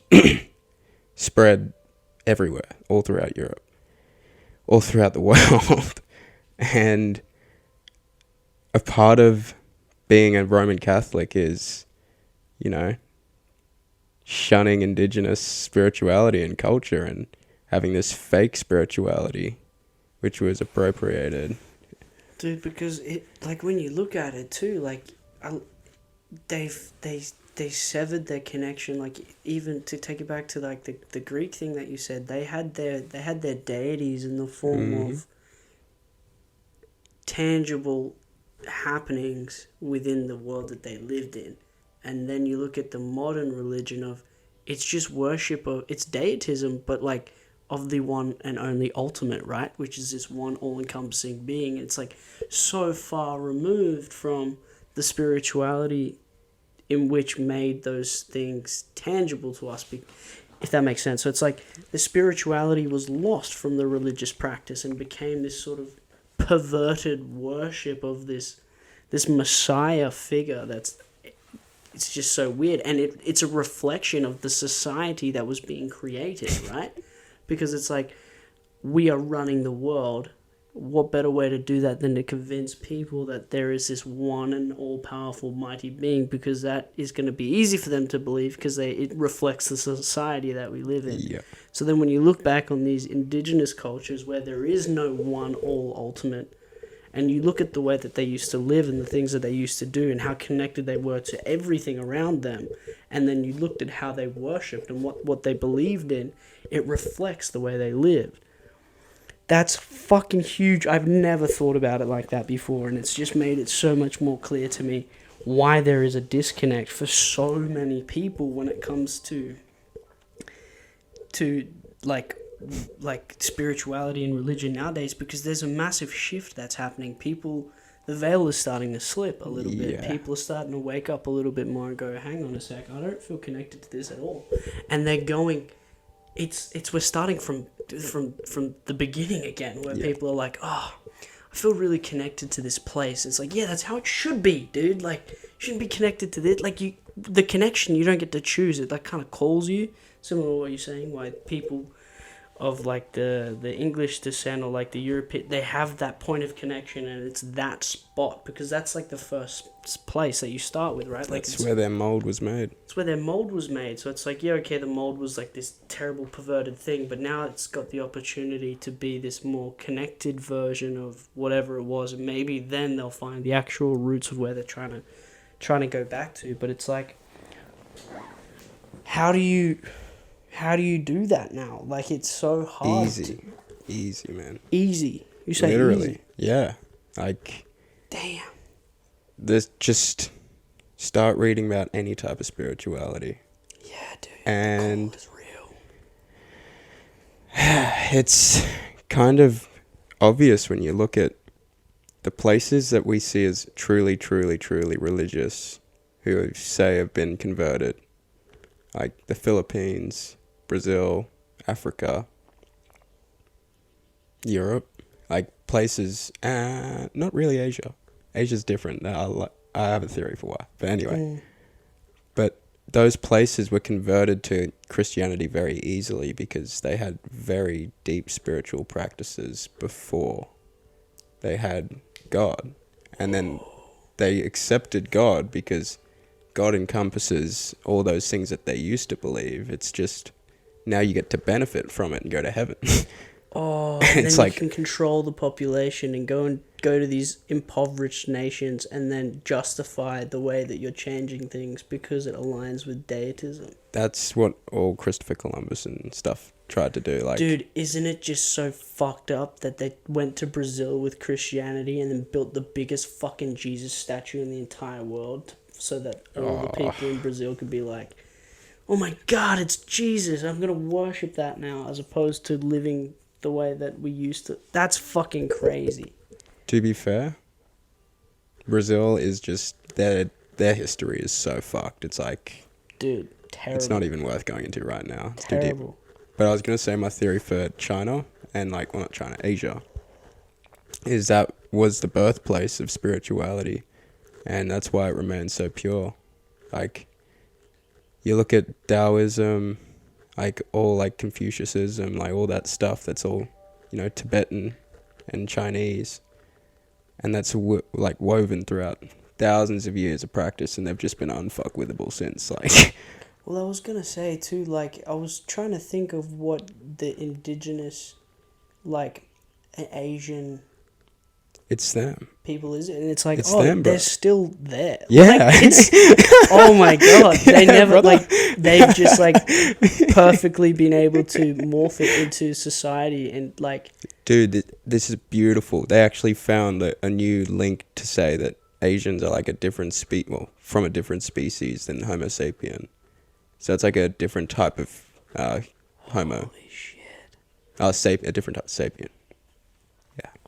S3: spread everywhere, all throughout Europe, all throughout the world. And a part of being a Roman Catholic is, you know, shunning indigenous spirituality and culture and having this fake spirituality, which was appropriated.
S1: Dude, because it, like, when you look at it too, like, they severed their connection. Like, even to take it back to like the Greek thing that you said, they had their deities in the form of tangible happenings within the world that they lived in. And then you look at the modern religion of, it's just worship of, it's deitism, but like of the one and only ultimate, right? Which is this one all-encompassing being. It's like so far removed from the spirituality in which made those things tangible to us, if that makes sense. So it's like the spirituality was lost from the religious practice and became this sort of perverted worship of this Messiah figure it's just so weird. And it's a reflection of the society that was being created, right? Because it's like, we are running the world what better way to do that than to convince people that there is this one and all-powerful mighty being, because that is going to be easy for them to believe because it reflects the society that we live in.
S3: Yeah.
S1: So then when you look back on these indigenous cultures where there is no one all ultimate, and you look at the way that they used to live and the things that they used to do and how connected they were to everything around them, and then you looked at how they worshipped and what they believed in, it reflects the way they lived. That's fucking huge. I've never thought about it like that before, and it's just made it so much more clear to me why there is a disconnect for so many people when it comes to like spirituality and religion nowadays, because there's a massive shift that's happening. The veil is starting to slip a little bit.
S3: Yeah.
S1: People are starting to wake up a little bit more and go, hang on a sec, I don't feel connected to this at all. And they're going, we're starting from the beginning again, where people are like, oh, I feel really connected to this place. It's like, yeah, that's how it should be, dude. Like, you shouldn't be connected to this. Like, the connection, you don't get to choose it. That kind of calls you. Similar to what you're saying, why people of like the English descent or like the European, they have that point of connection, and it's that spot, because that's like the first place that you start with, right? Like,
S3: That's where their mold was made.
S1: it's where their mold was made. So it's like, yeah, okay, the mold was like this terrible perverted thing, but now it's got the opportunity to be this more connected version of whatever it was, and maybe then they'll find the actual roots of where they're trying to go back to. But it's like, how do you do that now? Like, it's so hard.
S3: Easy, man.
S1: Easy. You say
S3: Literally.
S1: easy.
S3: Yeah. Like,
S1: Damn.
S3: there's just start reading about any type of spirituality.
S1: Yeah, dude.
S3: And
S1: the call is real.
S3: it's kind of obvious when you look at the places that we see as truly, truly, truly religious, who say have been converted, like the Philippines, Brazil, Africa, Europe, like places, not really Asia. Asia's different. I have a theory for why. But anyway, but those places were converted to Christianity very easily because they had very deep spiritual practices before they had God. And then they accepted God because God encompasses all those things that they used to believe. It's just now you get to benefit from it and go to heaven.
S1: Oh, and
S3: It's
S1: then
S3: like-
S1: you can control the population and go to these impoverished nations and then justify the way that you're changing things because it aligns with deitism.
S3: That's what all Christopher Columbus and stuff tried to do. Like,
S1: Dude, isn't it just so fucked up that they went to Brazil with Christianity and then built the biggest fucking Jesus statue in the entire world so that all the people in Brazil could be like, oh my God, it's Jesus, I'm going to worship that now, as opposed to living the way that we used to. That's fucking crazy.
S3: to be fair, Brazil is just their history is so fucked. It's like,
S1: Dude, terrible.
S3: it's not even worth going into right now. It's too deep.
S1: Terrible.
S3: But I was gonna say my theory for China and not China, Asia, is that was the birthplace of spirituality, and that's why it remains so pure. Like, you look at Taoism, like all like Confucianism, like all that stuff. That's all, Tibetan and Chinese, and that's woven throughout thousands of years of practice, and they've just been unfuckwithable since. Like,
S1: Well, I was going to say, too, like, I was trying to think of what the indigenous, like, Asian
S3: it's them.
S1: people is, and it's like,
S3: It's them, bro.
S1: they're still there.
S3: Yeah.
S1: Like, oh my God, they
S3: Yeah,
S1: never,
S3: brother.
S1: they've just, perfectly been able to morph it into society, and,
S3: Dude, this is beautiful. They actually found a new link to say that Asians are like a different from a different species than Homo sapien. So it's like a different type of Homo.
S1: holy shit.
S3: A different type of sapien.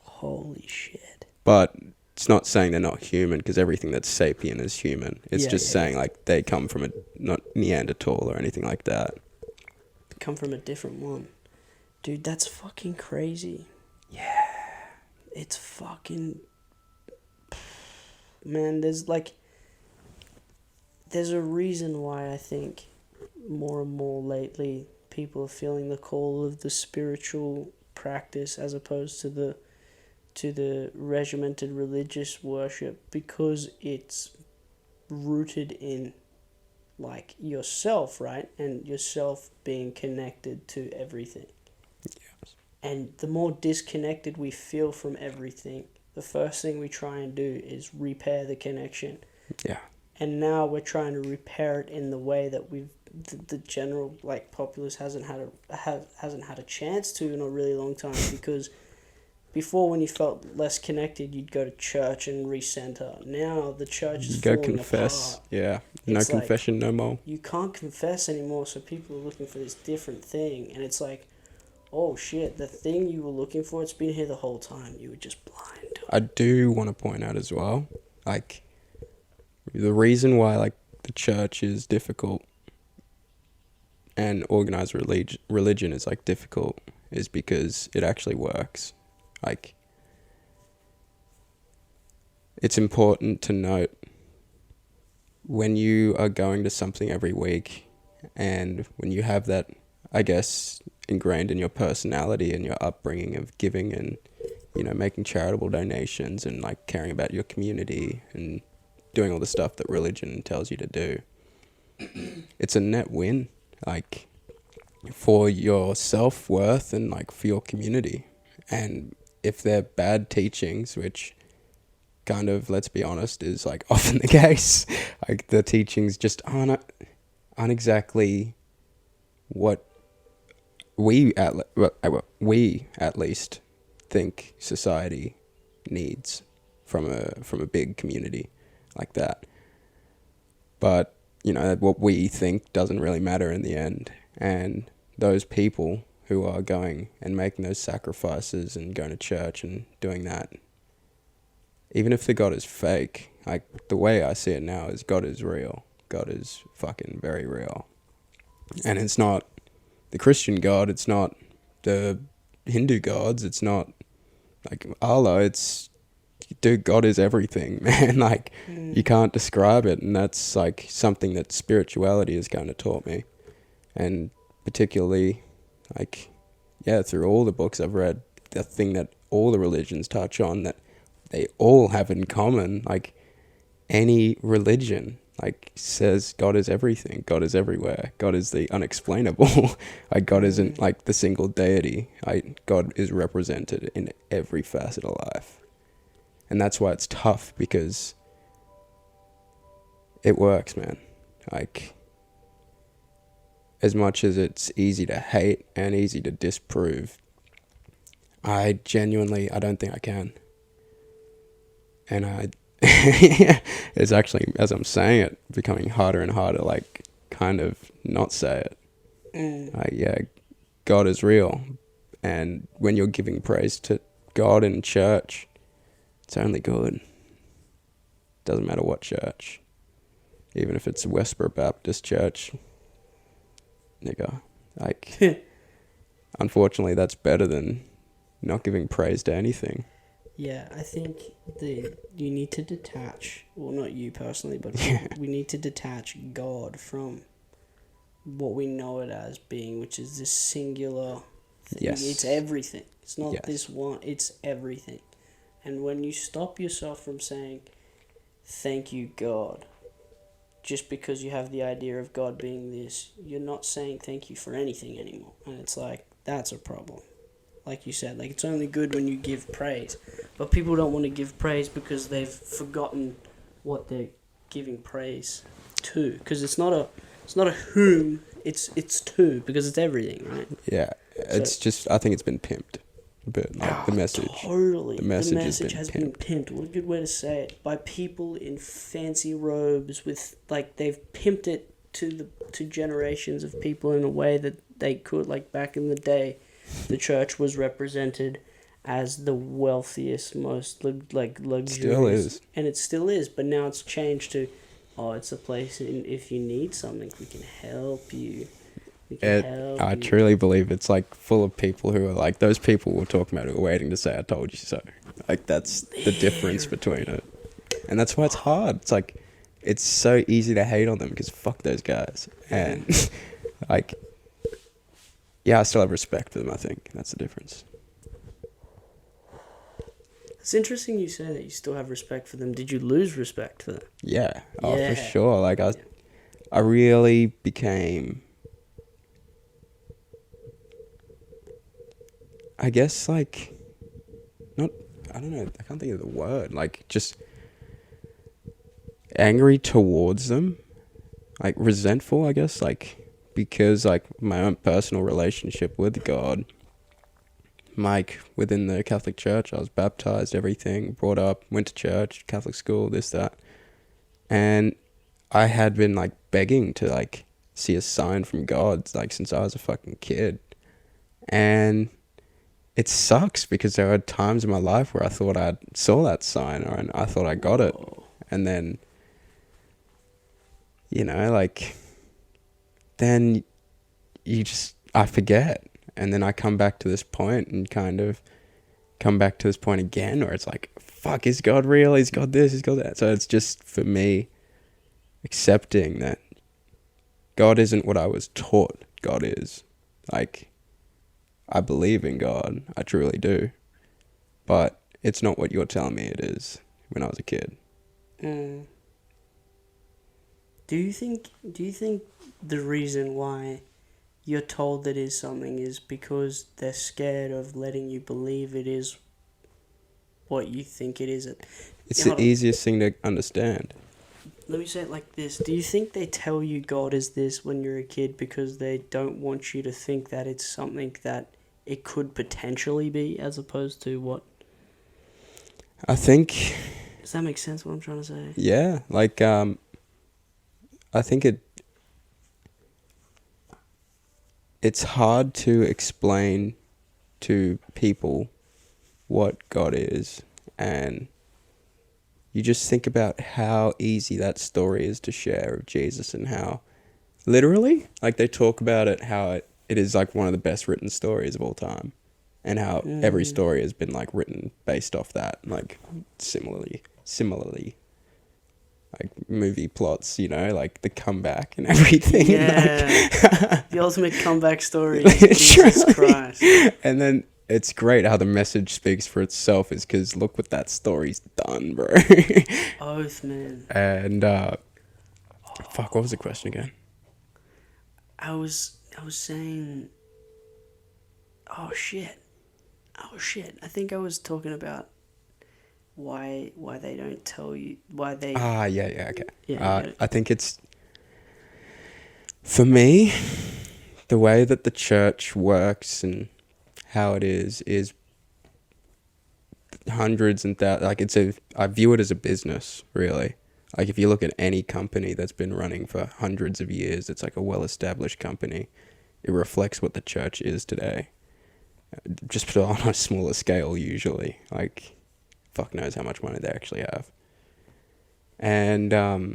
S1: Holy shit.
S3: But it's not saying they're not human, because everything that's sapien is human. It's
S1: Yeah,
S3: just
S1: yeah,
S3: saying like they come from not Neanderthal or anything like that.
S1: Come from a different one. Dude, that's fucking crazy.
S3: Yeah.
S1: It's fucking... Man, there's a reason why I think more and more lately people are feeling the call of the spiritual practice as opposed to the to the regimented religious worship because it's rooted in like yourself, right? And yourself being connected to everything.
S3: Yes.
S1: And the more disconnected we feel from everything, the first thing we try and do is repair the connection.
S3: Yeah.
S1: And now we're trying to repair it in the way that the general like populace hasn't had a chance to in a really long time, because before, when you felt less connected, you'd go to church and recenter. Now the church is
S3: Go
S1: falling
S3: confess.
S1: apart.
S3: Yeah. No
S1: It's like,
S3: confession, no more.
S1: you can't confess anymore, so people are looking for this different thing, and it's like, oh shit, the thing you were looking for, it's been here the whole time. You were just blind to it.
S3: I do want to point out as well, like, the reason why, like, the church is difficult and organized religion is, like, difficult is because it actually works. Like, it's important to note when you are going to something every week and when you have that, I guess, ingrained in your personality and your upbringing of giving and, you know, making charitable donations and, like, caring about your community and doing all the stuff that religion tells you to do, it's a net win, like, for your self-worth and, like, for your community. And if they're bad teachings, which kind of, let's be honest, is, like, often the case, like, the teachings just aren't exactly what we at least think society needs from a big community like that. But, you know, what we think doesn't really matter in the end. And those people who are going and making those sacrifices and going to church and doing that, even if the God is fake, like, the way I see it now is God is real. God is fucking very real. And it's not the Christian God, it's not the Hindu gods, it's not, like, Allah, it's, dude, God is everything, man. Like, you can't describe it, and that's, like, something that spirituality has kind of taught me. And particularly, like, yeah, through all the books I've read, the thing that all the religions touch on that they all have in common, like, any religion, like, says God is everything, God is everywhere, God is the unexplainable. Like, God isn't, like, the single deity. God is represented in every facet of life. And that's why it's tough, because it works, man. Like, as much as it's easy to hate and easy to disprove, I don't think I can. And it's actually, as I'm saying it, becoming harder and harder, like, kind of not say it. Yeah, God is real. And when you're giving praise to God in church, it's only good. Doesn't matter what church. Even if it's a Westboro Baptist church, nigga. Like, unfortunately, that's better than not giving praise to anything.
S1: Yeah, I think you need to detach, well, not you personally, but we need to detach God from what we know it as being, which is this singular thing.
S3: Yes.
S1: It's everything. It's not
S3: Yes.
S1: this one, it's everything. And when you stop yourself from saying, thank you, God, just because you have the idea of God being this, you're not saying thank you for anything anymore. And it's like, that's a problem. Like you said, like, it's only good when you give praise. But people don't want to give praise because they've forgotten what they're giving praise to. Because it's not a whom, it's to, because it's everything, right?
S3: Yeah, it's just, I think it's been pimped a bit, like, the message.
S1: Totally.
S3: The message
S1: has been pimped. What a good way to say it. By people in fancy robes with, like, they've pimped it to generations of people in a way that they could, like, back in the day. The church was represented as the wealthiest, most, like, luxurious.
S3: Still is.
S1: And it still is, but now it's changed to, it's a place, if you need something, we can help you.
S3: I truly believe it's, like, full of people who are, like, those people we're talking about who are waiting to say, I told you so. Like, that's the difference between it. And that's why it's hard. It's, like, it's so easy to hate on them because fuck those guys. And, like, yeah, I still have respect for them, I think. That's the difference.
S1: It's interesting you say that you still have respect for them. Did you lose respect for them?
S3: Yeah. Oh,
S1: Yeah.
S3: for sure. Like, I really became, I guess, like, not, I don't know, I can't think of the word. Like, just angry towards them. Like, resentful, I guess. Like, because, like, my own personal relationship with God, like, within the Catholic Church, I was baptized, everything, brought up, went to church, Catholic school, this, that. And I had been, like, begging to, like, see a sign from God, like, since I was a fucking kid. And it sucks because there are times in my life where I thought I saw that sign or I thought I got it. And then, you know, like, then I forget. And then I come back to this point and kind of come back to this point again where it's like, fuck, is God real? He's got this, he's got that. So it's just, for me, accepting that God isn't what I was taught God is. Like, I believe in God, I truly do. But it's not what you're telling me it is when I was a kid.
S1: Mm. Do you think the reason why you're told that is something is because they're scared of letting you believe it is what you think it is?
S3: It's the easiest thing to understand.
S1: Let me say it like this. Do you think they tell you God is this when you're a kid because they don't want you to think that it's something that it could potentially be, as opposed to what?
S3: I think...
S1: Does that make sense, what I'm trying to say?
S3: Yeah, like, I think it's hard to explain to people what God is, and you just think about how easy that story is to share of Jesus and how, literally, like, they talk about it, how it is, like, one of the best written stories of all time, and how every story has been, like, written based off that, like, similarly, like, movie plots, you know, like the comeback and everything.
S1: Yeah. Like, the ultimate comeback story is Jesus Christ.
S3: And then it's great how the message speaks for itself, is because look what that story's done, bro.
S1: Oath, man.
S3: And, fuck, what was the question again?
S1: I was saying, oh shit. I think I was talking about why they don't tell you, why they...
S3: Yeah, okay.
S1: Yeah,
S3: I think it's, for me, the way that the church works and how it is hundreds and thousands, like, I view it as a business, really. Like, if you look at any company that's been running for hundreds of years, it's like a well-established company. It reflects what the church is today. Just put it on a smaller scale, usually. Like, fuck knows how much money they actually have. And, yeah,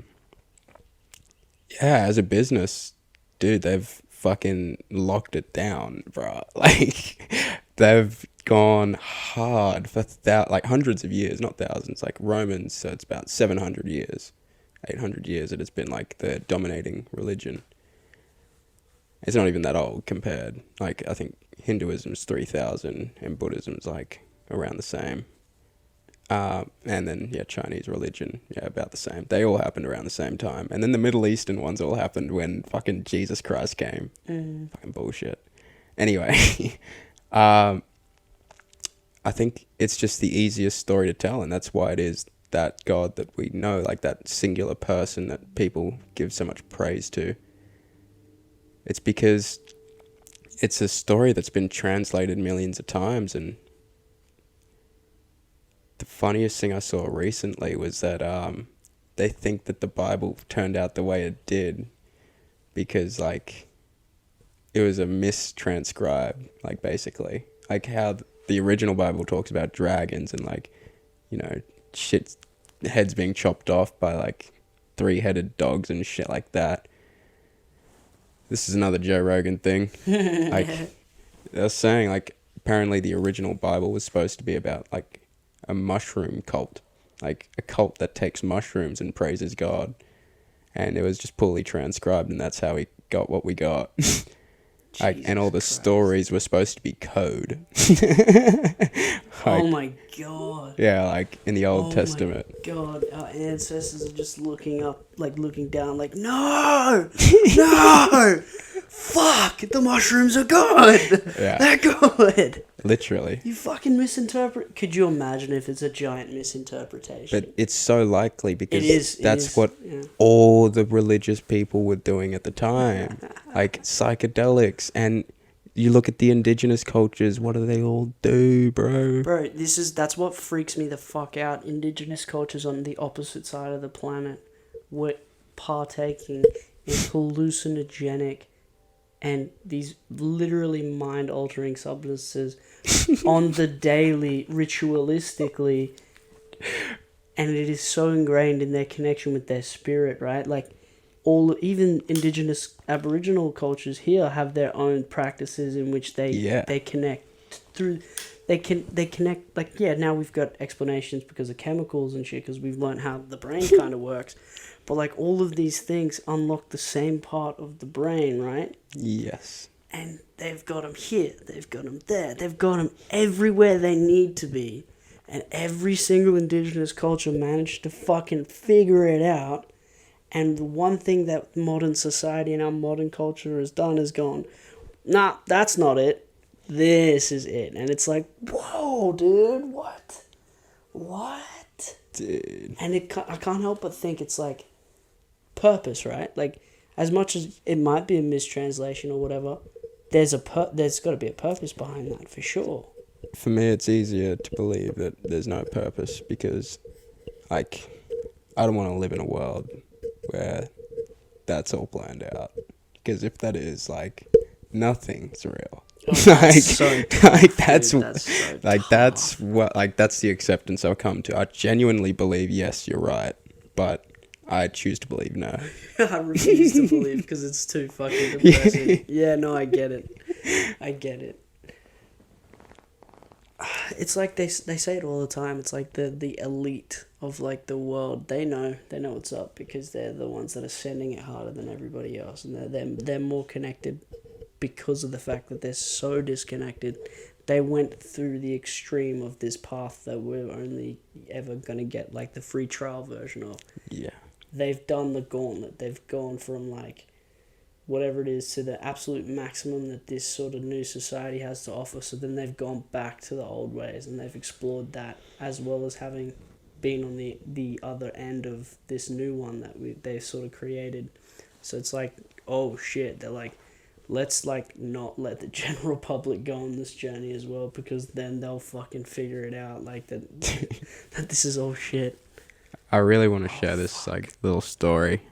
S3: as a business, dude, they've fucking locked it down, bro. Like, they've gone hard for like hundreds of years, not thousands, like Romans, so it's about 700 years, 800 years it has been like the dominating religion. It's not even that old compared. Like, I think Hinduism's 3,000 and Buddhism's like around the same. And then, yeah, Chinese religion, yeah, about the same. They all happened around the same time. And then the Middle Eastern ones all happened when fucking Jesus Christ came. Fucking bullshit. Anyway, I think it's just the easiest story to tell, and that's why it is that God that we know, like that singular person that people give so much praise to. It's because it's a story that's been translated millions of times, and the funniest thing I saw recently was that they think that the Bible turned out the way it did because, like, it was a mistranscribe, like, basically. Like, how the original Bible talks about dragons and, like, you know, shit, heads being chopped off by, like, 3-headed dogs and shit like that. This is another Joe Rogan thing. Like, they're saying, like, apparently the original Bible was supposed to be about, like, a mushroom cult, like a cult that takes mushrooms and praises God, and it was just poorly transcribed, and that's how we got what we got. And all the
S1: Christ.
S3: stories were supposed to be code.
S1: Oh my god.
S3: Yeah, like in the Old
S1: Oh
S3: Testament.
S1: my god, our ancestors are just looking up, like looking down, like, no! No! Fuck! The mushrooms are good!
S3: Yeah.
S1: They're good!
S3: Literally.
S1: You fucking misinterpret. Could you imagine if it's a giant misinterpretation?
S3: But it's so likely because
S1: It
S3: that's
S1: is,
S3: what
S1: yeah.
S3: all the religious people were doing at the time. Like psychedelics. And you look at the indigenous cultures, what do they all do, bro?
S1: Bro, that's what freaks me the fuck out. Indigenous cultures on the opposite side of the planet were partaking in hallucinogenic and these literally mind-altering substances on the daily, ritualistically, and it is so ingrained in their connection with their spirit, right? Like, even indigenous Aboriginal cultures here have their own practices in which they connect through. They connect, like, yeah, now we've got explanations because of chemicals and shit, because we've learned how the brain kind of works. But, like, all of these things unlock the same part of the brain, right?
S3: Yes.
S1: And they've got them here, they've got them there, they've got them everywhere they need to be. And every single indigenous culture managed to fucking figure it out. And the one thing that modern society and our modern culture has done is gone, nah, that's not it. This is it. And it's like, whoa, dude, what? What?
S3: Dude.
S1: And I can't help but think it's like purpose, right? Like, as much as it might be a mistranslation or whatever, there's got to be a purpose behind that for sure.
S3: For me, it's easier to believe that there's no purpose because, like, I don't want to live in a world where that's all planned out. Because if that is, like, nothing's real.
S1: Oh,
S3: like,
S1: so tough,
S3: like that's
S1: dude, that's so
S3: like
S1: tough.
S3: that's what like that's the acceptance I've come to. I genuinely believe yes, you're right, but I choose to believe no.
S1: I refuse to believe because it's too fucking depressing. Yeah, no, I get it. It's like they say it all the time. It's like the elite of, like, the world. They know what's up because they're the ones that are sending it harder than everybody else, and they're more connected because of the fact that they're so disconnected. They went through the extreme of this path that we're only ever gonna get, like, the free trial version of.
S3: Yeah.
S1: They've done the gauntlet. They've gone from, like, whatever it is to the absolute maximum that this sort of new society has to offer. So then they've gone back to the old ways and they've explored that, as well as having been on the other end of this new one that they've sort of created. So it's like, oh shit, they're like, let's, like, not let the general public go on this journey as well, because then they'll fucking figure it out, like, that that this is all shit.
S3: I really want to share this, like, little story.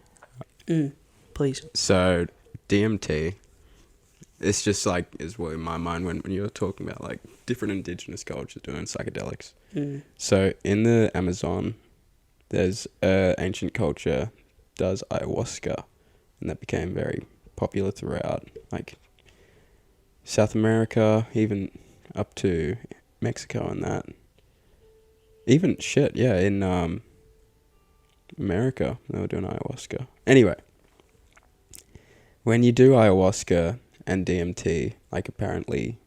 S1: Please.
S3: So, DMT, it's just, like, is what in my mind when you were talking about, like, different indigenous cultures doing psychedelics. So, in the Amazon, there's ancient culture does ayahuasca, and that became very popular throughout, like, South America, even up to Mexico and that. Even, in America, they were doing ayahuasca. Anyway, when you do ayahuasca and DMT, like, apparently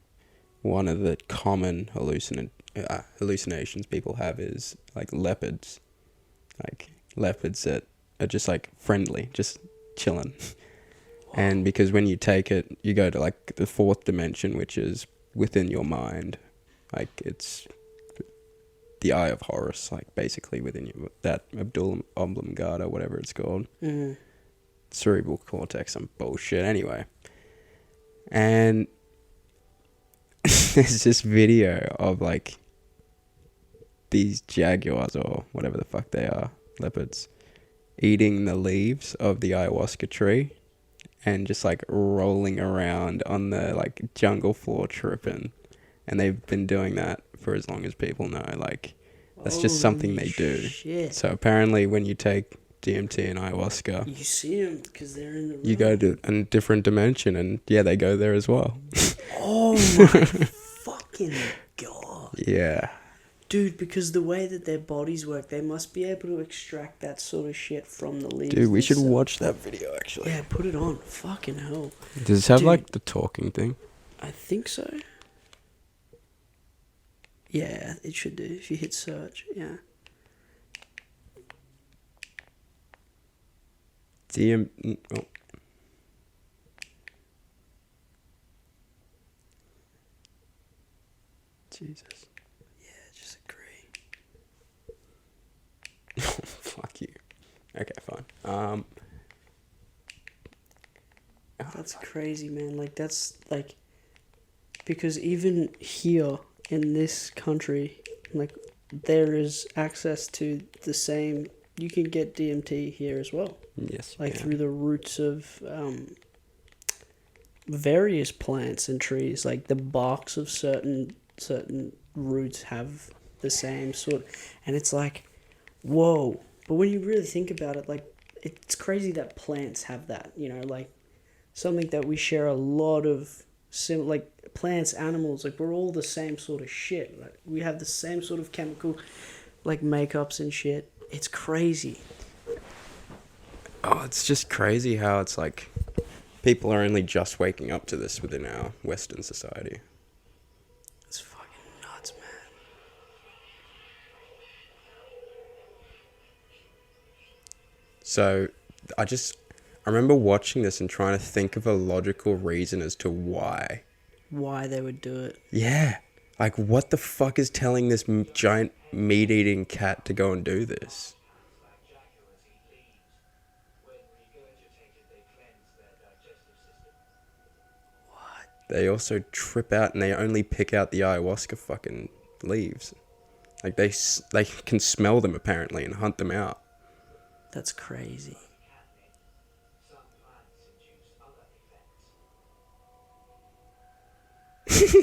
S3: one of the common hallucinations people have is, like, leopards. Like, leopards that are just, like, friendly, just chilling. And because when you take it, you go to, like, the fourth dimension, which is within your mind. Like, it's the Eye of Horus, like, basically within you, that Abdul oblongata, whatever it's called. Cerebral cortex, some bullshit. Anyway. And there's this video of, like, these jaguars, or whatever the fuck they are, leopards, eating the leaves of the ayahuasca tree and just, like, rolling around on the, like, jungle floor tripping. And they've been doing that for as long as people know. Like, that's just something they do.
S1: Shit.
S3: So apparently when you take DMT and ayahuasca,
S1: You see them because they're in the room.
S3: you go to a different dimension, and yeah, they go there as well.
S1: Oh my fucking god.
S3: Yeah.
S1: Dude, because the way that their bodies work, they must be able to extract that sort of shit from the leaves.
S3: Dude, we should
S1: themselves.
S3: watch that video, actually.
S1: Yeah, put it on. Fucking hell.
S3: Does this have,
S1: Dude.
S3: like, the talking thing?
S1: I think so. Yeah, it should do. If you hit search, yeah.
S3: Oh. Jesus.
S1: Yeah, just agree.
S3: Fuck you. Okay, fine.
S1: That's crazy, man. Like, that's, like... Because even here, in this country, like, there is access to the same... You can get DMT here as well.
S3: Yes.
S1: Like, through the roots of various plants and trees. Like, the barks of certain roots have the same sort. And it's like, whoa. But when you really think about it, like, it's crazy that plants have that, you know, like, something that we share a lot of, like, plants, animals, like, we're all the same sort of shit. Like, we have the same sort of chemical, like, makeups and shit. It's crazy.
S3: Oh, it's just crazy how it's like people are only just waking up to this within our Western society.
S1: It's fucking nuts, man.
S3: So, I remember watching this and trying to think of a logical reason as to why.
S1: Why they would do it.
S3: Yeah. Like, what the fuck is telling this giant meat-eating cat to go and do this?
S1: What?
S3: They also trip out and they only pick out the ayahuasca fucking leaves. Like, they can smell them, apparently, and hunt them out.
S1: That's crazy.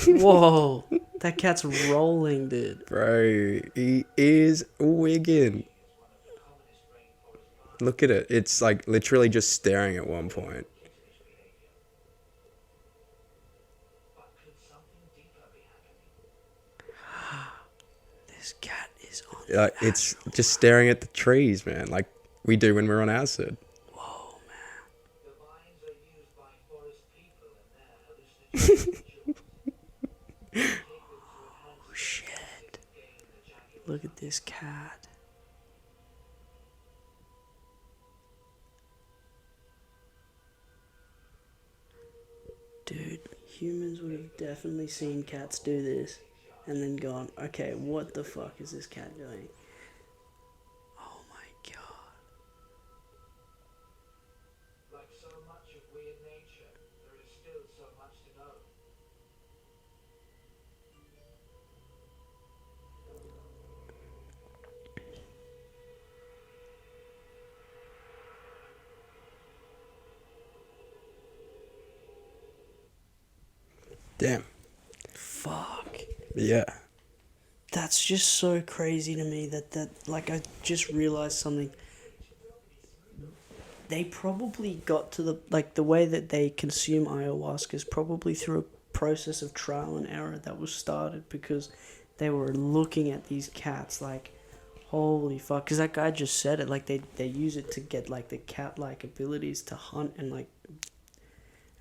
S1: Whoa. That cat's rolling, dude.
S3: Bro, he is wigging. Look at it. It's like literally just staring at one point.
S1: This cat is on.
S3: It's just staring at the trees, man, like we do when we're on acid.
S1: Whoa, man. Oh, shit. Look at this cat. Dude, humans would have definitely seen cats do this and then gone, okay, what the fuck is this cat doing? Oh my god.
S4: Like so much of weird nature, there is still so much to know.
S3: Damn.
S1: Fuck.
S3: Yeah.
S1: That's just so crazy to me that like, I just realized something. They probably got to the way that they consume ayahuasca is probably through a process of trial and error that was started because they were looking at these cats like, holy fuck, because that guy just said it, like, they use it to get, like, the cat-like abilities to hunt and, like,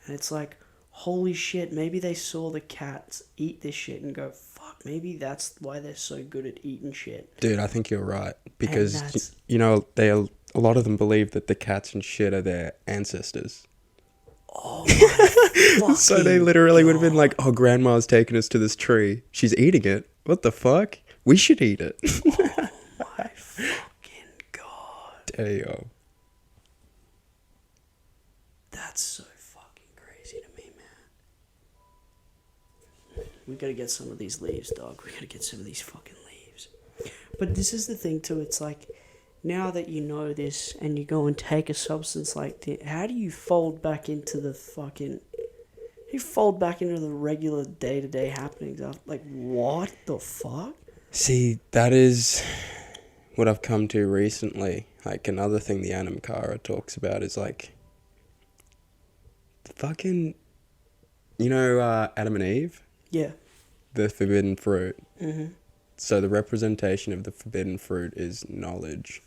S1: and it's like, holy shit, maybe they saw the cats eat this shit and go, fuck, maybe that's why they're so good at eating shit.
S3: Dude, I think you're right. Because, you know, a lot of them believe that the cats and shit are their ancestors.
S1: Oh my fucking
S3: So they literally would have been
S1: God.
S3: like, oh, grandma's taken us to this tree. She's eating it. What the fuck? We should eat it.
S1: Oh my fucking God.
S3: Damn.
S1: That's so fucking crazy to me, man. We gotta get some of these leaves, dog. We gotta get some of these fucking leaves. But this is the thing, too. It's like, now that you know this and you go and take a substance like this, how do you fold back into the fucking... You fold back into the regular day-to-day happenings. Like, what the fuck?
S3: See, that is what I've come to recently. Like, another thing the Anamkara talks about is, like, fucking, you know, Adam and Eve?
S1: Yeah.
S3: The forbidden fruit.
S1: Mm-hmm.
S3: So the representation of the forbidden fruit is knowledge,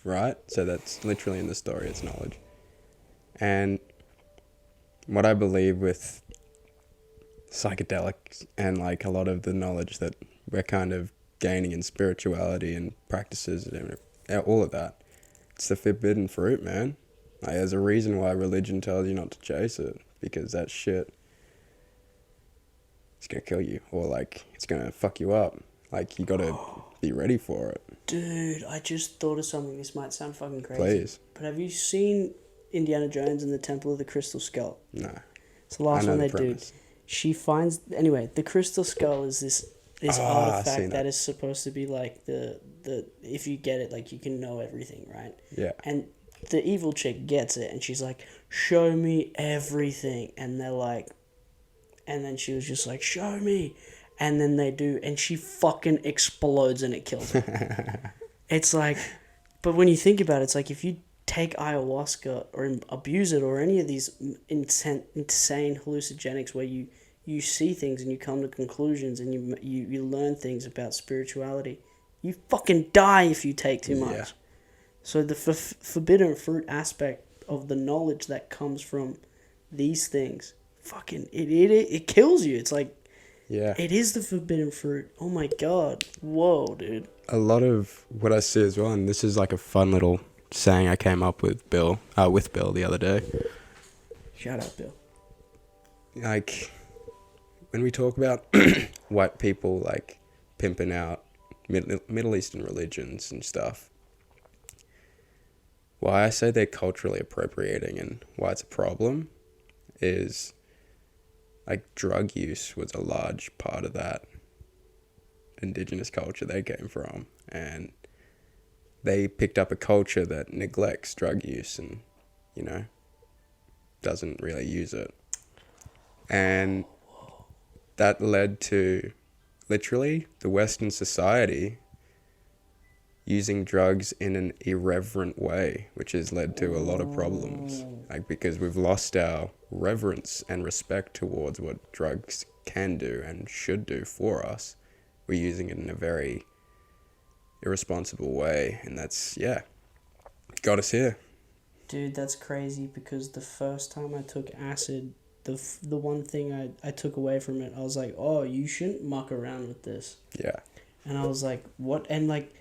S3: right? So that's literally in the story, it's knowledge. And what I believe with psychedelics and like a lot of the knowledge that we're kind of gaining in spirituality and practices and all of that, it's the forbidden fruit, man. Like, there's a reason why religion tells you not to chase it, because that shit, it's gonna kill you, or like it's gonna fuck you up. Like, you gotta be ready for it.
S1: Dude, I just thought of something. This might sound fucking crazy.
S3: Please.
S1: But have you seen Indiana Jones and the Temple of the Crystal Skull?
S3: No.
S1: It's the last
S3: I know
S1: one
S3: the
S1: they do.
S3: premise.
S1: She finds... Anyway, the Crystal Skull is this
S3: I've
S1: artifact
S3: seen
S1: that
S3: that.
S1: is supposed to be like the... If you get it, like, you can know everything, right?
S3: Yeah.
S1: And the evil chick gets it, and she's like, show me everything. And they're like... And then she was just like, show me. And then they do, and she fucking explodes and it kills her. It's like... But when you think about it, it's like if you take ayahuasca or abuse it or any of these insane hallucinogenics where you see things and you come to conclusions and you learn things about spirituality, you fucking die if you take too much.
S3: Yeah.
S1: So the forbidden fruit aspect of the knowledge that comes from these things, fucking, it kills you. It's like,
S3: Yeah.
S1: it is the forbidden fruit. Oh my god. Whoa, dude.
S3: A lot of what I see as well, and this is like a fun little saying I came up with Bill the other day.
S1: Shout out, Bill.
S3: Like, when we talk about white people like pimping out Middle Eastern religions and stuff, why I say they're culturally appropriating and why it's a problem is like drug use was a large part of that indigenous culture they came from, and they picked up a culture that neglects drug use and, you know, doesn't really use it. And that led to literally the Western society using drugs in an irreverent way, which has led to a lot of problems. Like, because we've lost our reverence and respect towards what drugs can do and should do for us. We're using it in a very irresponsible way, and that's, got us here.
S1: Dude, that's crazy, because the first time I took acid, the one thing I took away from it, I was like, oh, you shouldn't muck around with this.
S3: Yeah.
S1: And I was like, what? And like,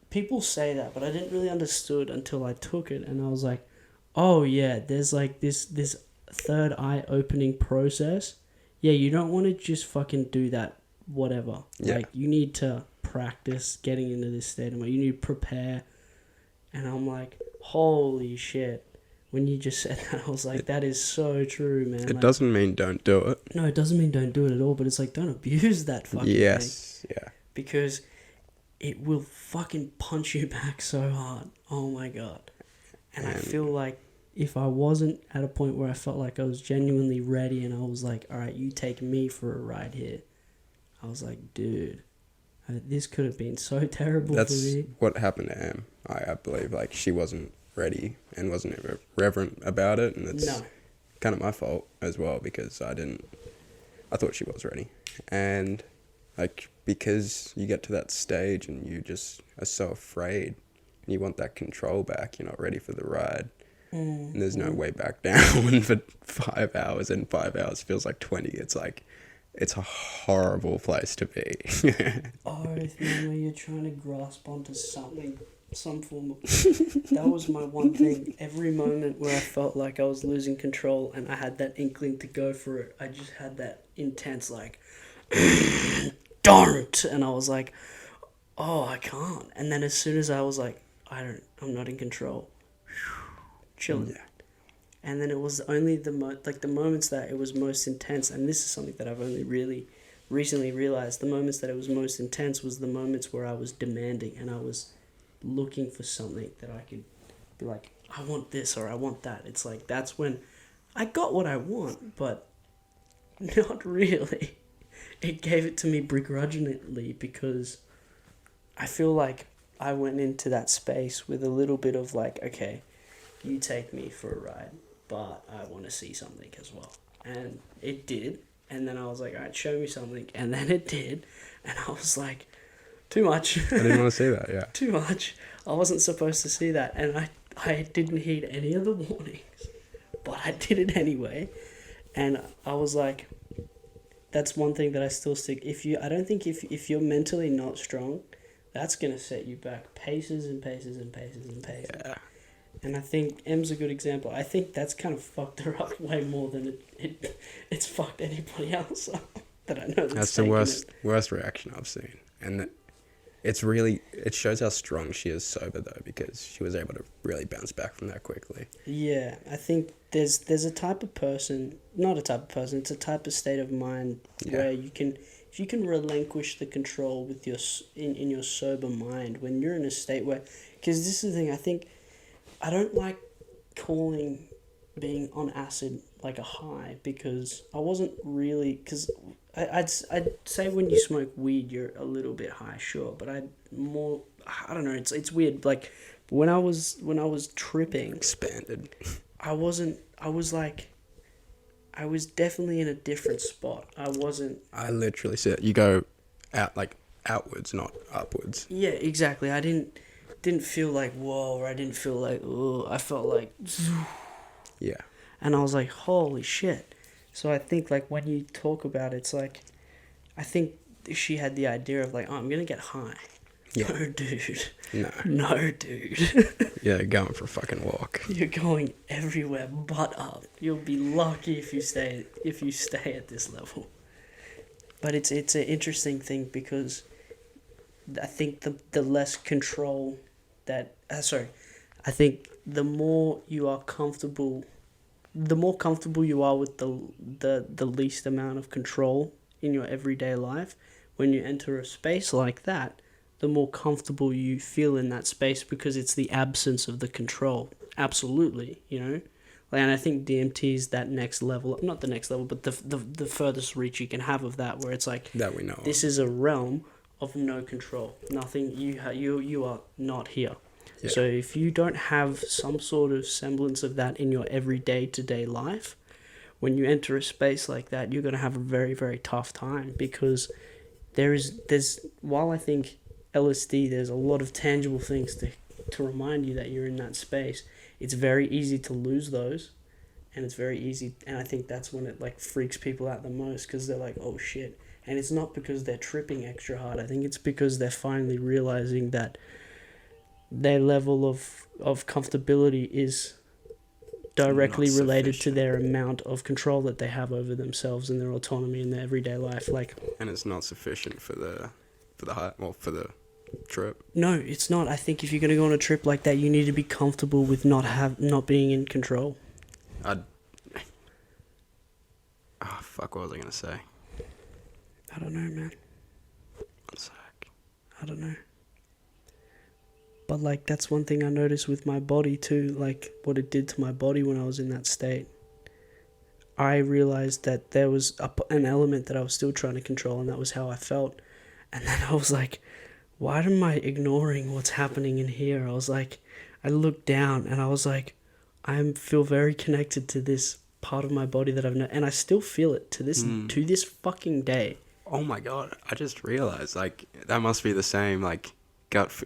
S1: people say that, but I didn't really understood until I took it, and I was like, oh yeah, there's like this third eye opening process. Yeah, you don't want to just fucking do that, whatever.
S3: Yeah.
S1: Like, you need to practice getting into this state of mind. You need to prepare. And I'm like, holy shit. When you just said that, I was like, that is so true, man.
S3: It
S1: like,
S3: doesn't mean don't do it.
S1: No, it doesn't mean don't do it at all, but it's like, don't abuse that fucking thing.
S3: Yes, yeah.
S1: Because it will fucking punch you back so hard. Oh my god. And I feel like if I wasn't at a point where I felt like I was genuinely ready and I was like, alright, you take me for a ride here, I was like, dude, this could have been so terrible for me.
S3: That's what happened to Em. I believe, like, she wasn't ready and wasn't reverent about it, and it's kind of my fault as well, because I thought she was ready. And, like, because you get to that stage and you just are so afraid and you want that control back, you're not ready for the ride. And there's no way back down for 5 hours, and 5 hours feels like 20. It's like, it's a horrible place to be.
S1: Oh, man, where you're trying to grasp onto something, some form of... That was my one thing. Every moment where I felt like I was losing control and I had that inkling to go for it, I just had that intense, like, don't! And I was like, oh, I can't. And then as soon as I was like, I'm not in control, chilling.
S3: Yeah.
S1: And then it was only the moments that it was most intense, and this is something that I've only really recently realized, the moments that it was most intense was the moments where I was demanding and I was looking for something that I could be like, I want this or I want that. It's like, that's when I got what I want, but not really. It gave it to me begrudgingly, because I feel like I went into that space with a little bit of like, okay, you take me for a ride, but I want to see something as well. And it did. And then I was like, all right, show me something. And then it did. And I was like, Too much.
S3: I didn't want to see that. Yeah.
S1: Too much. I wasn't supposed to see that, and I didn't heed any of the warnings, but I did it anyway, and I was like, that's one thing that I still stick. I don't think if you're mentally not strong, that's gonna set you back paces and paces and paces and paces.
S3: Yeah.
S1: And I think M's a good example. I think that's kind of fucked her up way more than it's fucked anybody else up that I know.
S3: That's the worst reaction I've seen, and it shows how strong she is sober though, because she was able to really bounce back from that quickly.
S1: Yeah, I think there's a type of person, not a type of person, it's a type of state of mind where if you can relinquish the control with in your sober mind when you're in a state where, because this is the thing, I think I don't like calling being on acid like a high, because I wasn't really, because I'd say when you smoke weed you're a little bit high, sure, but I don't know, it's weird, like when I was tripping,
S3: Expanded.
S1: I was definitely in a different spot.
S3: I literally said you go out, like outwards, not upwards.
S1: Yeah, exactly. I didn't feel like whoa, or I didn't feel like oh, I felt like
S3: Yeah.
S1: and I was like, holy shit. So I think like when you talk about it, it's like, I think she had the idea of like, oh, I'm gonna get high.
S3: Yeah.
S1: No, dude.
S3: No,
S1: dude.
S3: Yeah, going for a fucking walk.
S1: You're going everywhere but up. You'll be lucky if you stay at this level. But it's an interesting thing, because I think the less control that I think the more you are comfortable, the more comfortable you are with the least amount of control in your everyday life, when you enter a space like that, the more comfortable you feel in that space, because it's the absence of the control. Absolutely, you know? And I think DMT is that next level, not the next level, but the furthest reach you can have of that, where it's like,
S3: That we know of.
S1: this is a realm of no control. Nothing, you are not here.
S3: Yeah.
S1: So if you don't have some sort of semblance of that in your everyday to-day life, when you enter a space like that, you're going to have a very, very tough time, because there's while I think LSD, there's a lot of tangible things to remind you that you're in that space. It's very easy to lose those, and it's very easy, and I think that's when it like freaks people out the most, because they're like, oh shit. And it's not because they're tripping extra hard. I think it's because they're finally realizing that their level of comfortability is directly
S3: Not
S1: related to
S3: sufficient.
S1: their amount of control that they have over themselves and their autonomy in their everyday life. Like,
S3: And it's not sufficient for the trip.
S1: no, it's not. I think if you're gonna go on a trip like that, you need to be comfortable with not being in control.
S3: Fuck, what was I gonna say?
S1: I don't know, man.
S3: One sec.
S1: I don't know. But like, that's one thing I noticed with my body too, like what it did to my body when I was in that state. I realized that there was an element that I was still trying to control, and that was how I felt. And then I was like, why am I ignoring what's happening in here? I was like, I looked down and I was like, I feel very connected to this part of my body that I've known, and I still feel it to this fucking day.
S3: Oh my god, I just realized, like, that must be the same, like,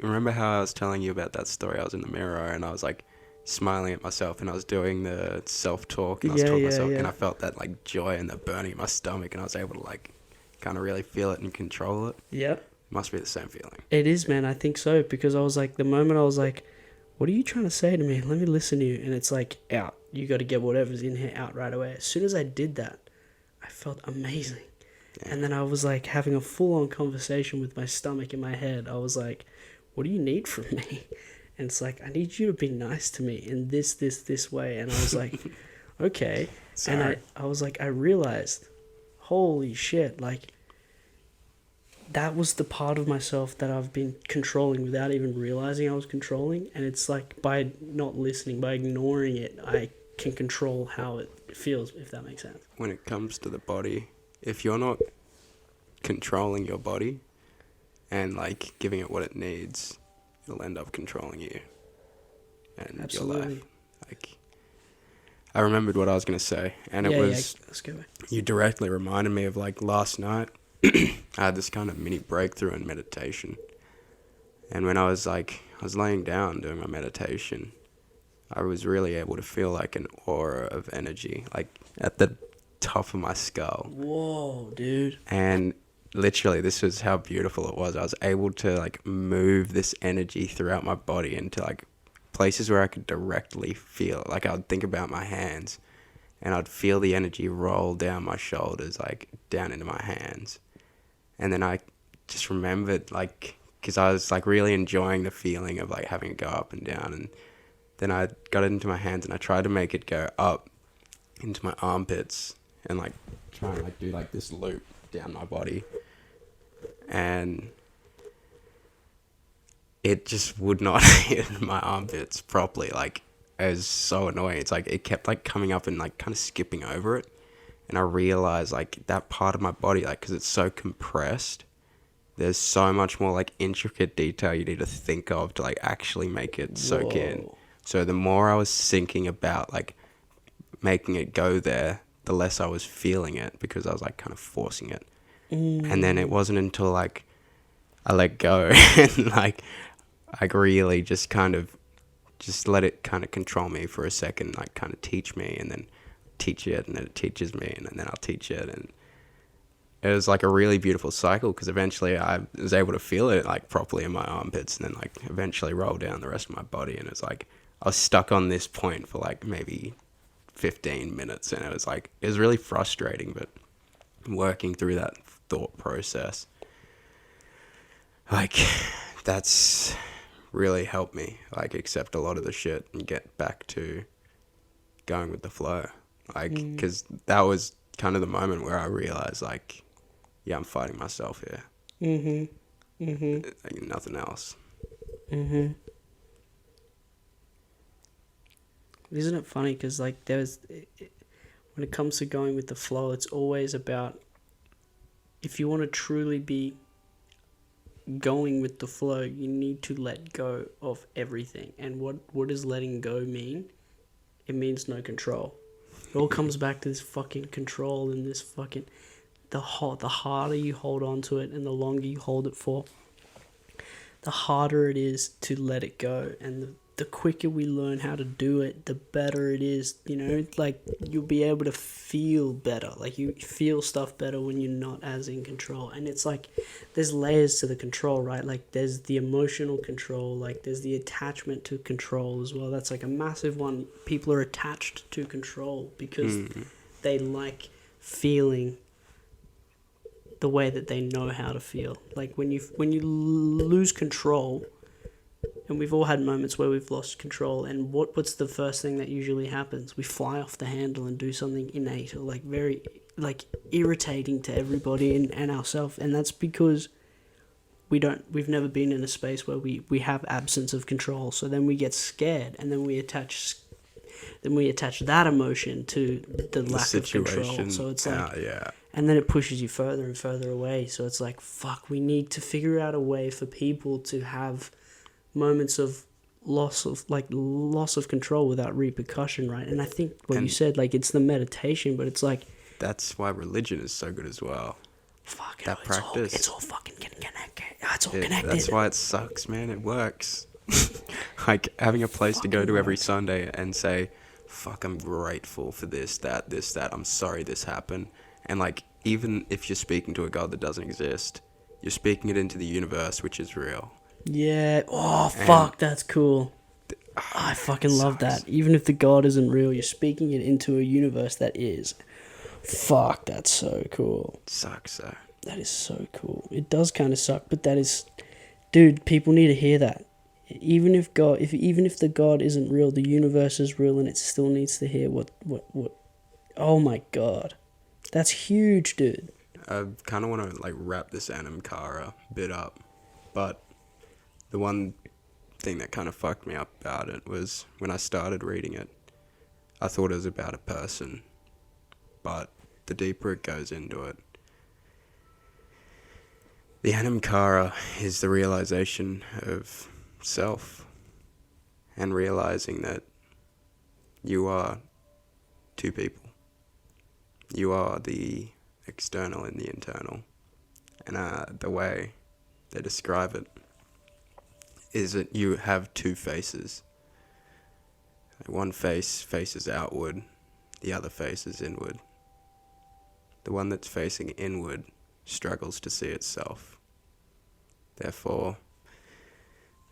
S3: remember how I was telling you about that story? I was in the mirror and I was like smiling at myself, and I was doing the self-talk, and I was talking to myself, and I felt that like joy and the burning in my stomach, and I was able to like kind of really feel it and control it.
S1: Yep.
S3: Must be the same feeling.
S1: It is, man. I think so, because I was like, the moment I was like, what are you trying to say to me? Let me listen to you. And it's like, out. You got to get whatever's in here out right away. As soon as I did that, I felt amazing. Yeah. And then I was like having a full-on conversation with my stomach in my head. I was like, what do you need from me? And it's like, I need you to be nice to me in this way. And I was like, okay.
S3: Sorry.
S1: And I was like, I realized, holy shit, like, that was the part of myself that I've been controlling without even realizing I was controlling. And it's like, by not listening, by ignoring it, I can control how it feels, if that makes sense.
S3: When it comes to the body, if you're not controlling your body and like giving it what it needs, it'll end up controlling you and
S1: Absolutely.
S3: your life. Like, I remembered what I was going to say, and it was,
S1: let's go.
S3: You directly reminded me of like last night. I had this kind of mini breakthrough in meditation, And when I was laying down doing my meditation, I was really able to feel like an aura of energy, like at the top of my skull.
S1: Whoa, dude.
S3: And literally, this was how beautiful it was. I was able to like move this energy throughout my body into like places where I could directly feel it. Like I would think about my hands and I'd feel the energy roll down my shoulders, like down into my hands. And then I just remembered, like, because I was like really enjoying the feeling of like having it go up and down. And then I got it into my hands and I tried to make it go up into my armpits and like try and like do like this loop down my body. And it just would not hit my armpits properly. Like, it was so annoying. It's like it kept like coming up and like kind of skipping over it. And I realized like that part of my body, like, because it's so compressed, there's so much more like intricate detail you need to think of to like actually make it soak in.
S1: Whoa.
S3: So the more I was thinking about like making it go there, the less I was feeling it because I was like kind of forcing it. And then it wasn't until like I let go and like I really just kind of just let it kind of control me for a second, like kind of teach me, and then teach it, and then it teaches me, and then I'll teach it. And it was like a really beautiful cycle because eventually I was able to feel it like properly in my armpits, and then like eventually roll down the rest of my body. And it's like I was stuck on this point for like maybe 15 minutes, and it was really frustrating, but working through that thought process, like, that's really helped me like accept a lot of the shit and get back to going with the flow, like, because that was kind of the moment where I realized like, yeah, I'm fighting myself here. Like, nothing else.
S1: Isn't it funny? Because like when it comes to going with the flow, it's always about, if you want to truly be going with the flow, you need to let go of everything. And what does letting go mean? It means no control. It all comes back to this fucking control and this fucking the harder you hold on to it and the longer you hold it for, the harder it is to let it go. And the quicker we learn how to do it, the better it is. You know, like, you'll be able to feel better. Like, you feel stuff better when you're not as in control. And it's like, there's layers to the control, right? Like, there's the emotional control, like there's the attachment to control as well. That's like a massive one. People are attached to control because they like feeling the way that they know how to feel. Like, when you lose control, and we've all had moments where we've lost control, and what's the first thing that usually happens? We fly off the handle and do something innate or like very like irritating to everybody and ourselves. And that's because we've never been in a space where we have absence of control. So then we get scared, and then we attach that emotion to the lack of control. So it's like,
S3: yeah.
S1: And then it pushes you further and further away. So it's like, fuck, we need to figure out a way for people to have moments of loss of control without repercussion, right? And I think what you said, like, it's the meditation, but it's like,
S3: that's why religion is so good as well.
S1: Fuck,
S3: that practice.
S1: It's all fucking connected. It's all connected.
S3: That's why it sucks, man. It works. Like, having a place to go to every Sunday and say, fuck, I'm grateful for this, that, I'm sorry this happened. And like, even if you're speaking to a God that doesn't exist, you're speaking it into the universe, which is real.
S1: Yeah. Oh, fuck, that's cool. I fucking love that. Even if the God isn't real, you're speaking it into a universe that is. Fuck, that's so cool.
S3: It sucks, though.
S1: That is so cool. It does kind of suck, but that is... Dude, people need to hear that. Even if the God isn't real, the universe is real, and it still needs to hear what... Oh my God. That's huge, dude.
S3: I kind of want to like wrap this Anamkara bit up, but the one thing that kind of fucked me up about it was when I started reading it, I thought it was about a person, but the deeper it goes into it, the Anamkara is the realization of self and realizing that you are two people. You are the external and the internal. And the way they describe it is that you have two faces. One face faces outward, the other faces inward. The one that's facing inward struggles to see itself. Therefore,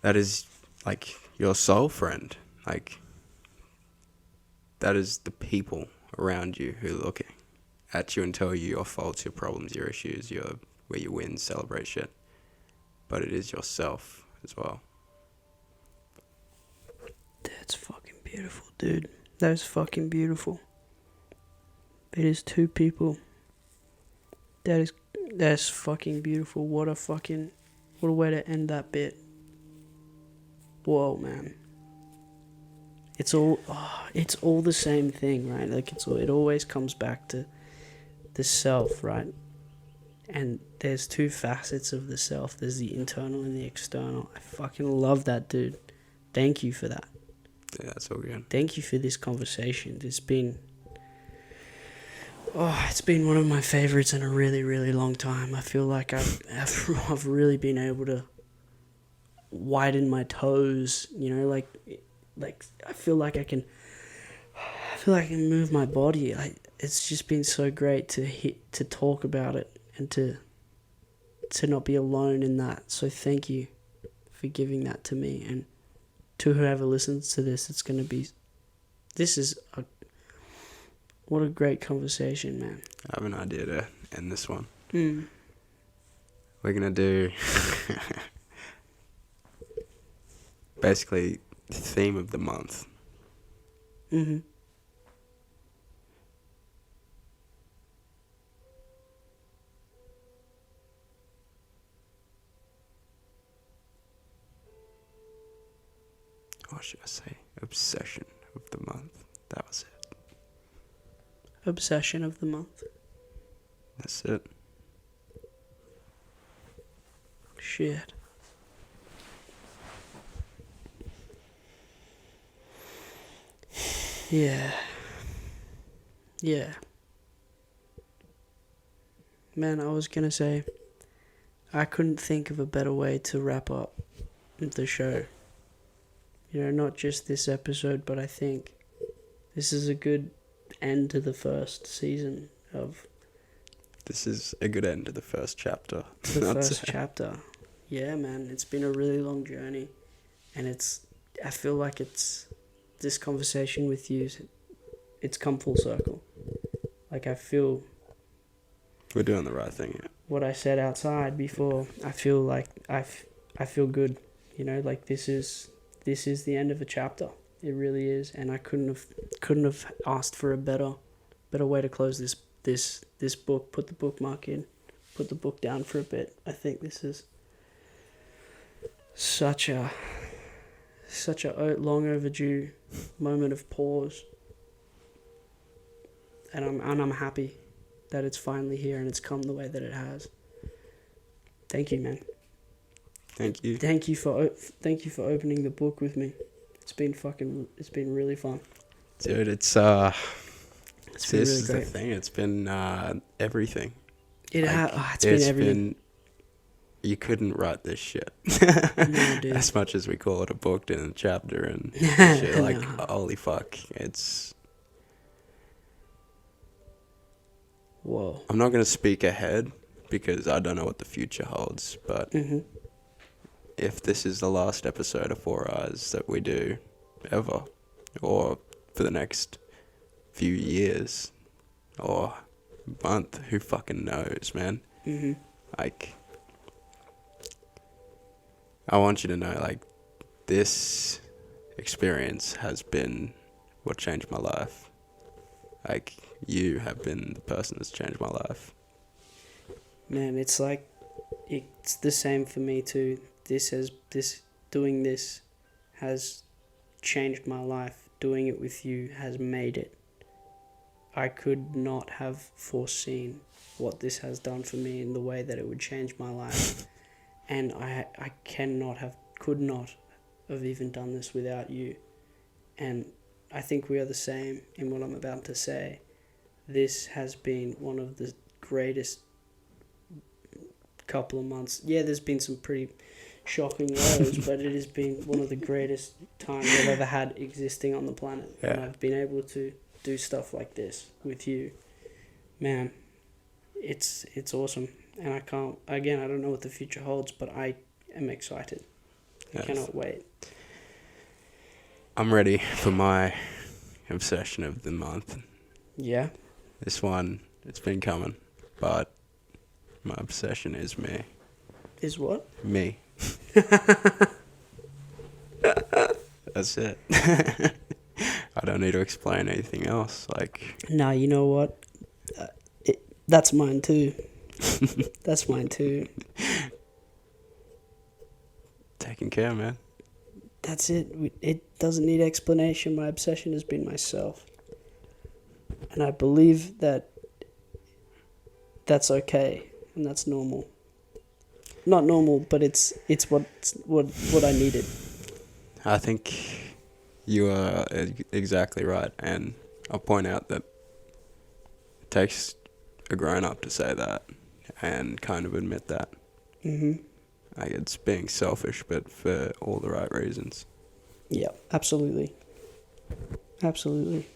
S3: that is like your soul friend. Like, that is the people around you who are looking at you and tell you your faults, your problems, your issues, where you win, celebrate shit. But it is yourself as well.
S1: That's fucking beautiful, dude. That is fucking beautiful. It is two people. That's fucking beautiful. What a way to end that bit. Whoa, man. It's all the same thing, right? Like it always comes back to the self, right? And there's two facets of the self. There's the internal and the external. I fucking love that, dude. Thank you for that.
S3: Yeah, that's all good.
S1: Thank you for this conversation. It's been one of my favorites in a really, really long time. I feel like I've really been able to widen my toes, you know, like I feel like I can move my body. It's just been so great to talk about it and to not be alone in that. So thank you for giving that to me, and to whoever listens to this, what a great conversation, man.
S3: I have an idea to end this one.
S1: Mm.
S3: We're going to do basically the theme of the month.
S1: Mm-hmm.
S3: Or should I say obsession of the month? That was it.
S1: Obsession of the month.
S3: That's it.
S1: Shit. Yeah. Yeah. Man, I was gonna say, I couldn't think of a better way to wrap up the show. You know, not just this episode, but I think this is a good end to the first season of...
S3: This is a good end to the first chapter.
S1: The first chapter. Yeah, man, it's been a really long journey. And I feel like this conversation with you, it's come full circle. Like, I feel...
S3: We're doing the right thing here.
S1: What I said outside before, I feel like I feel good. You know, like this is the end of a chapter. It really is, and I couldn't have asked for a better way to close this book. Put the bookmark in, put the book down for a bit. I think this is such a long overdue moment of pause, and I'm happy that it's finally here and it's come the way that it has. Thank you, man.
S3: Thank you.
S1: Thank you for opening the book with me. It's been really fun.
S3: Dude, it's
S1: been
S3: this
S1: really
S3: is
S1: great.
S3: the thing. It's been everything.
S1: It's been everything.
S3: You couldn't write this shit.
S1: No, dude.
S3: As much as we call it a book and a chapter and shit, like, holy fuck, it's...
S1: Whoa.
S3: I'm not going to speak ahead because I don't know what the future holds, but if this is the last episode of 4 Eyes that we do ever, or for the next few years, or month, who fucking knows, man? Like, I want you to know, like, this experience has been what changed my life. Like, you have been the person that's changed my life.
S1: Man, it's like, it's the same for me too. Doing this has changed my life. Doing it with you has made it. I could not have foreseen what this has done for me in the way that it would change my life. And I could not have even done this without you. And I think we are the same in what I'm about to say. This has been one of the greatest couple of months. Yeah, there's been some pretty shocking lows, but it has been one of the greatest times I've ever had existing on the planet.
S3: Yeah.
S1: And I've been able to do stuff like this with you. Man, it's awesome. And I don't know what the future holds, but I am excited. I
S3: Yes.
S1: cannot wait.
S3: I'm ready for my obsession of the month.
S1: Yeah?
S3: This one, it's been coming, but my obsession is me.
S1: Is what?
S3: Me. That's it. I don't need to explain anything else. Like,
S1: Nah, you know what? That's mine too. That's mine too.
S3: taking care, man.
S1: That's it. It doesn't need explanation. My obsession has been myself. And I believe that that's okay and that's normal. Not normal, but it's what I needed.
S3: I think you are exactly right, and I'll point out that it takes a grown-up to say that and kind of admit that.
S1: Mhm.
S3: Like, it's being selfish, but for all the right reasons.
S1: Yeah, absolutely. Absolutely.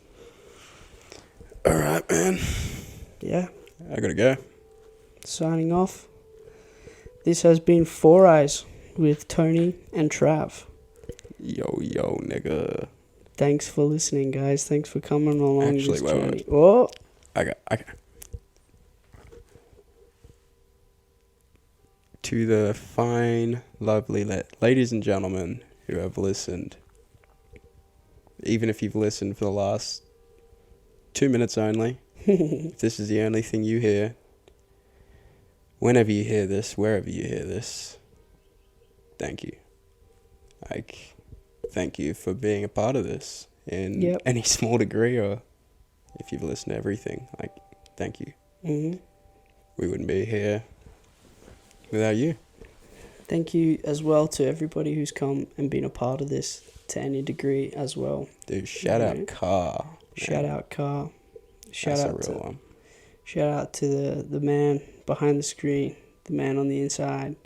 S3: All right, man.
S1: Yeah.
S3: I gotta go.
S1: Signing off. This has been Four Eyes with Tony and Trav.
S3: Yo, nigga.
S1: Thanks for listening, guys. Thanks for coming along
S3: Actually,
S1: this
S3: wait.
S1: journey. Oh,
S3: I got. To the fine, lovely ladies and gentlemen who have listened, even if you've listened for the last 2 minutes only, if this is the only thing you hear, whenever you hear this, wherever you hear this, thank you. Like, thank you for being a part of this in
S1: Yep.
S3: any small degree, or if you've listened to everything, like, thank you.
S1: hmm
S3: We wouldn't be here without you.
S1: Thank you as well to everybody who's come and been a part of this to any degree as well.
S3: Dude, shout out
S1: Yeah.
S3: Car.
S1: Shout out Car. Shout
S3: That's
S1: out
S3: a real
S1: to
S3: one.
S1: shout out to the man behind the screen, the man on the inside.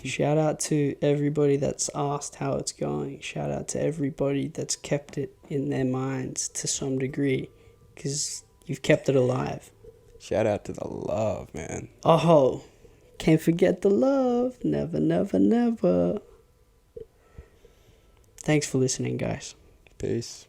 S1: Shout out to everybody that's asked how it's going. Shout out to everybody that's kept it in their minds to some degree, because you've kept it alive.
S3: Shout out to the love, man.
S1: Oh, can't forget the love. Never, never, never. Thanks for listening, guys.
S3: Peace.